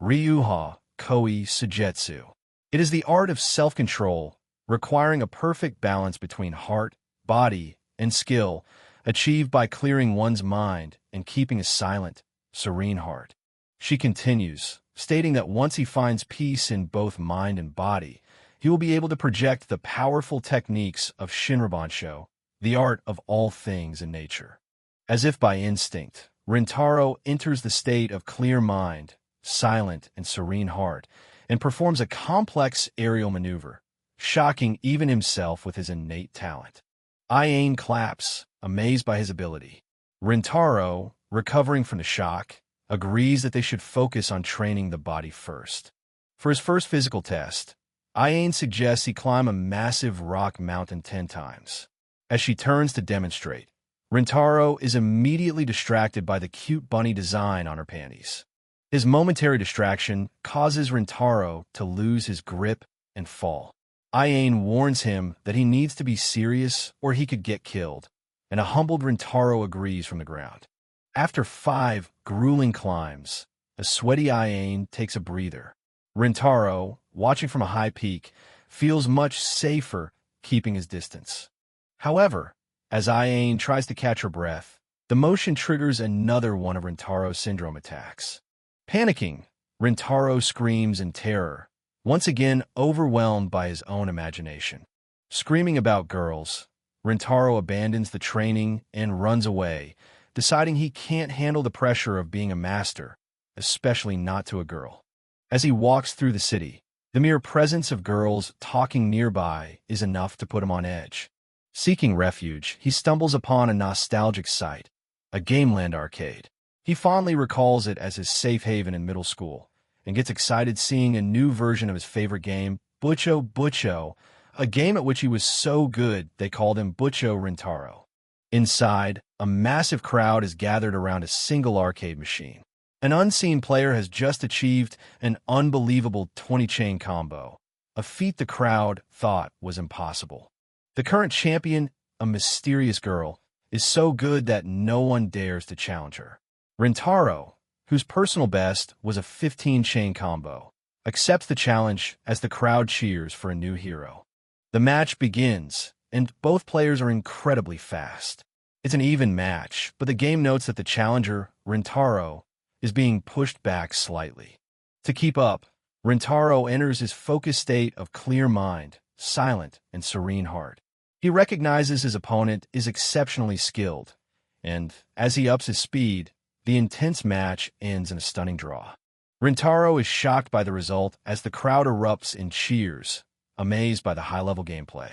Ryuha Koi Sujetsu. It is the art of self-control, requiring a perfect balance between heart, body, and skill, achieved by clearing one's mind and keeping a silent, serene heart. She continues, stating that once he finds peace in both mind and body, he will be able to project the powerful techniques of Shinrabansho, the art of all things in nature. As if by instinct, Rintaro enters the state of clear mind, silent and serene heart, and performs a complex aerial maneuver, shocking even himself with his innate talent. Ayane claps, amazed by his ability. Rintaro, recovering from the shock, agrees that they should focus on training the body first. For his first physical test, Ayane suggests he climb a massive rock mountain 10 times. As she turns to demonstrate, Rintaro is immediately distracted by the cute bunny design on her panties. His momentary distraction causes Rintaro to lose his grip and fall. Ayane warns him that he needs to be serious or he could get killed, and a humbled Rintaro agrees from the ground. After 5 grueling climbs, a sweaty Ayane takes a breather. Rintaro, watching from a high peak, feels much safer keeping his distance. However, as Ayane tries to catch her breath, the motion triggers another one of Rintaro's syndrome attacks. Panicking, Rintaro screams in terror, once again overwhelmed by his own imagination. Screaming about girls, Rintaro abandons the training and runs away, deciding he can't handle the pressure of being a master, especially not to a girl. As he walks through the city, the mere presence of girls talking nearby is enough to put him on edge. Seeking refuge, he stumbles upon a nostalgic site, a Gameland arcade. He fondly recalls it as his safe haven in middle school, and gets excited seeing a new version of his favorite game, Butcho Butcho, a game at which he was so good they called him Butcho Rintaro. Inside, a massive crowd is gathered around a single arcade machine. An unseen player has just achieved an unbelievable 20-chain combo, a feat the crowd thought was impossible. The current champion, a mysterious girl, is so good that no one dares to challenge her. Rintaro, whose personal best was a 15-chain combo, accepts the challenge as the crowd cheers for a new hero. The match begins, and both players are incredibly fast. It's an even match, but the game notes that the challenger, Rintaro, is being pushed back slightly. To keep up, Rintaro enters his focused state of clear mind, silent and serene heart. He recognizes his opponent is exceptionally skilled, and as he ups his speed, the intense match ends in a stunning draw. Rintaro is shocked by the result as the crowd erupts in cheers, amazed by the high-level gameplay.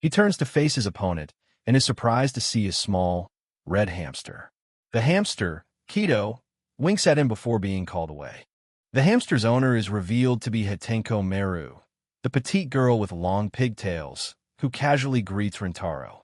He turns to face his opponent and is surprised to see a small, red hamster. The hamster, Kido, winks at him before being called away. The hamster's owner is revealed to be Hatenko Meru, the petite girl with long pigtails, who casually greets Rintaro.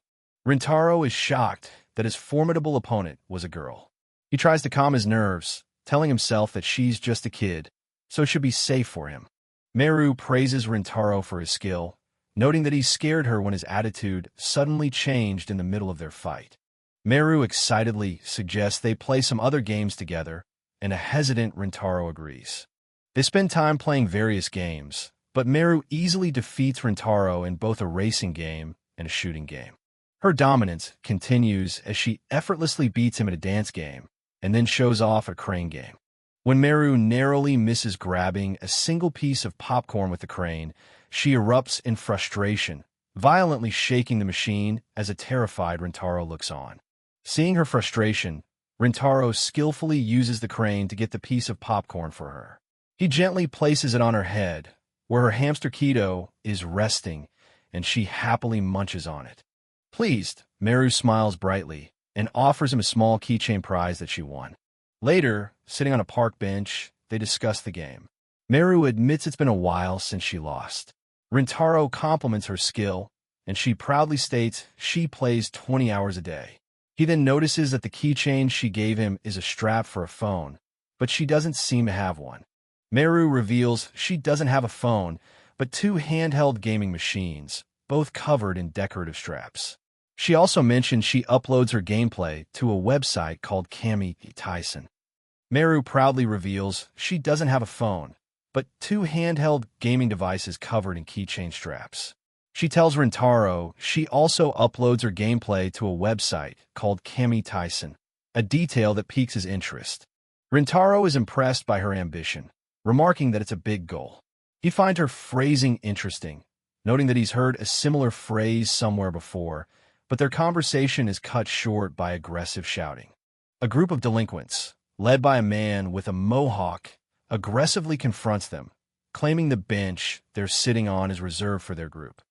Rintaro is shocked that his formidable opponent was a girl. He tries to calm his nerves, telling himself that she's just a kid, so it should be safe for him. Meru praises Rintaro for his skill, noting that he scared her when his attitude suddenly changed in the middle of their fight. Meru excitedly suggests they play some other games together, and a hesitant Rintaro agrees. They spend time playing various games, but Meru easily defeats Rintaro in both a racing game and a shooting game. Her dominance continues as she effortlessly beats him at a dance game, and then shows off a crane game. When Meru narrowly misses grabbing a single piece of popcorn with the crane, she erupts in frustration, violently shaking the machine as a terrified Rintaro looks on. Seeing her frustration, Rintaro skillfully uses the crane to get the piece of popcorn for her. He gently places it on her head, where her hamster Kido is resting, and she happily munches on it. Pleased, Meru smiles brightly, and offers him a small keychain prize that she won. Later, sitting on a park bench, they discuss the game. Meru admits it's been a while since she lost. Rintaro compliments her skill, and she proudly states she plays 20 hours a day. He then notices that the keychain she gave him is a strap for a phone, but she doesn't seem to have one. Meru reveals she doesn't have a phone, but two handheld gaming machines, both covered in decorative straps. She also mentions she uploads her gameplay to a website called Kami Tyson. Meru proudly reveals she doesn't have a phone, but two handheld gaming devices covered in keychain straps. She tells Rintaro she also uploads her gameplay to a website called Kami Tyson, a detail that piques his interest. Rintaro is impressed by her ambition, remarking that it's a big goal. He finds her phrasing interesting, noting that he's heard a similar phrase somewhere before, but their conversation is cut short by aggressive shouting. A group of delinquents, led by a man with a mohawk, aggressively confronts them, claiming the bench they're sitting on is reserved for their group.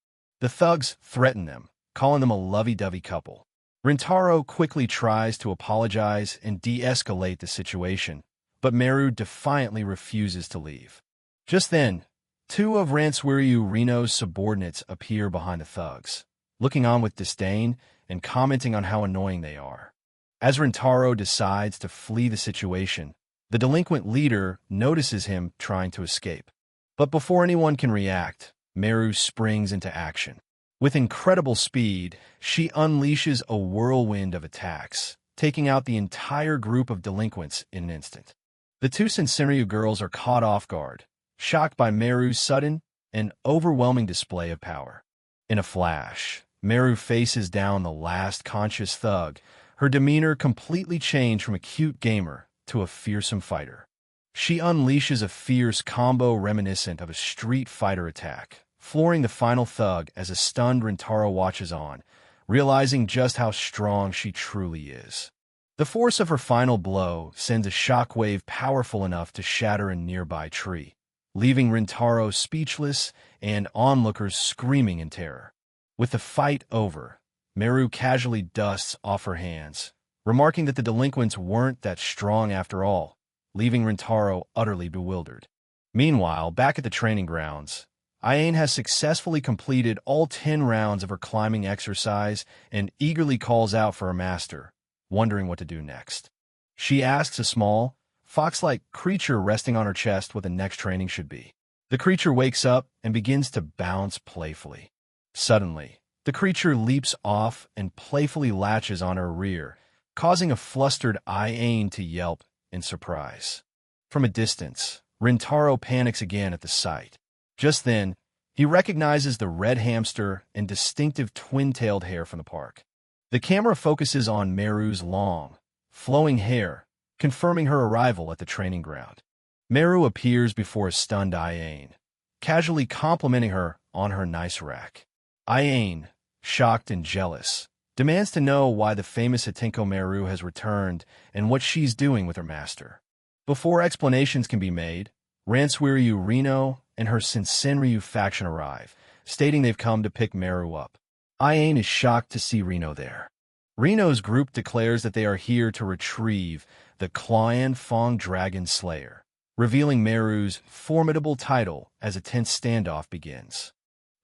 The thugs threaten them, calling them a lovey-dovey couple. Rintaro quickly tries to apologize and de-escalate the situation, but Meru defiantly refuses to leave. Just then, two of Ranswiryu Reno's subordinates appear behind the thugs, looking on with disdain and commenting on how annoying they are. As Rintaro decides to flee the situation, the delinquent leader notices him trying to escape. But before anyone can react, Meru springs into action. With incredible speed, she unleashes a whirlwind of attacks, taking out the entire group of delinquents in an instant. The two Sensenryu girls are caught off guard, shocked by Meru's sudden and overwhelming display of power. In a flash, Meru faces down the last conscious thug, her demeanor completely changed from a cute gamer to a fearsome fighter. She unleashes a fierce combo reminiscent of a Street Fighter attack, flooring the final thug as a stunned Rintaro watches on, realizing just how strong she truly is. The force of her final blow sends a shockwave powerful enough to shatter a nearby tree, leaving Rintaro speechless and onlookers screaming in terror. With the fight over, Meru casually dusts off her hands, remarking that the delinquents weren't that strong after all, leaving Rintaro utterly bewildered. Meanwhile, back at the training grounds, Ayane has successfully completed all 10 rounds of her climbing exercise and eagerly calls out for her master, wondering what to do next. She asks a small, fox-like creature resting on her chest what the next training should be. The creature wakes up and begins to bounce playfully. Suddenly, the creature leaps off and playfully latches on her rear, causing a flustered Ayane to yelp in surprise. From a distance, Rintaro panics again at the sight. Just then, he recognizes the red hamster and distinctive twin-tailed hair from the park. The camera focuses on Meru's long, flowing hair, confirming her arrival at the training ground. Meru appears before a stunned Ayane, casually complimenting her on her nice rack. Ayane, shocked and jealous, demands to know why the famous Hatenko Meru has returned and what she's doing with her master. Before explanations can be made, Ranswiryu Reno and her Sensenryu faction arrive, stating they've come to pick Meru up. Ayane is shocked to see Reno there. Reno's group declares that they are here to retrieve the Clan Fong Dragon Slayer, revealing Meru's formidable title as a tense standoff begins.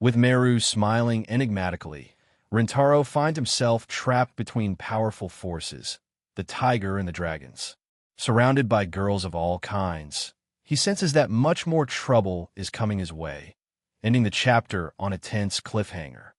With Meru smiling enigmatically, Rintaro finds himself trapped between powerful forces, the tiger and the dragons. Surrounded by girls of all kinds, he senses that much more trouble is coming his way, ending the chapter on a tense cliffhanger.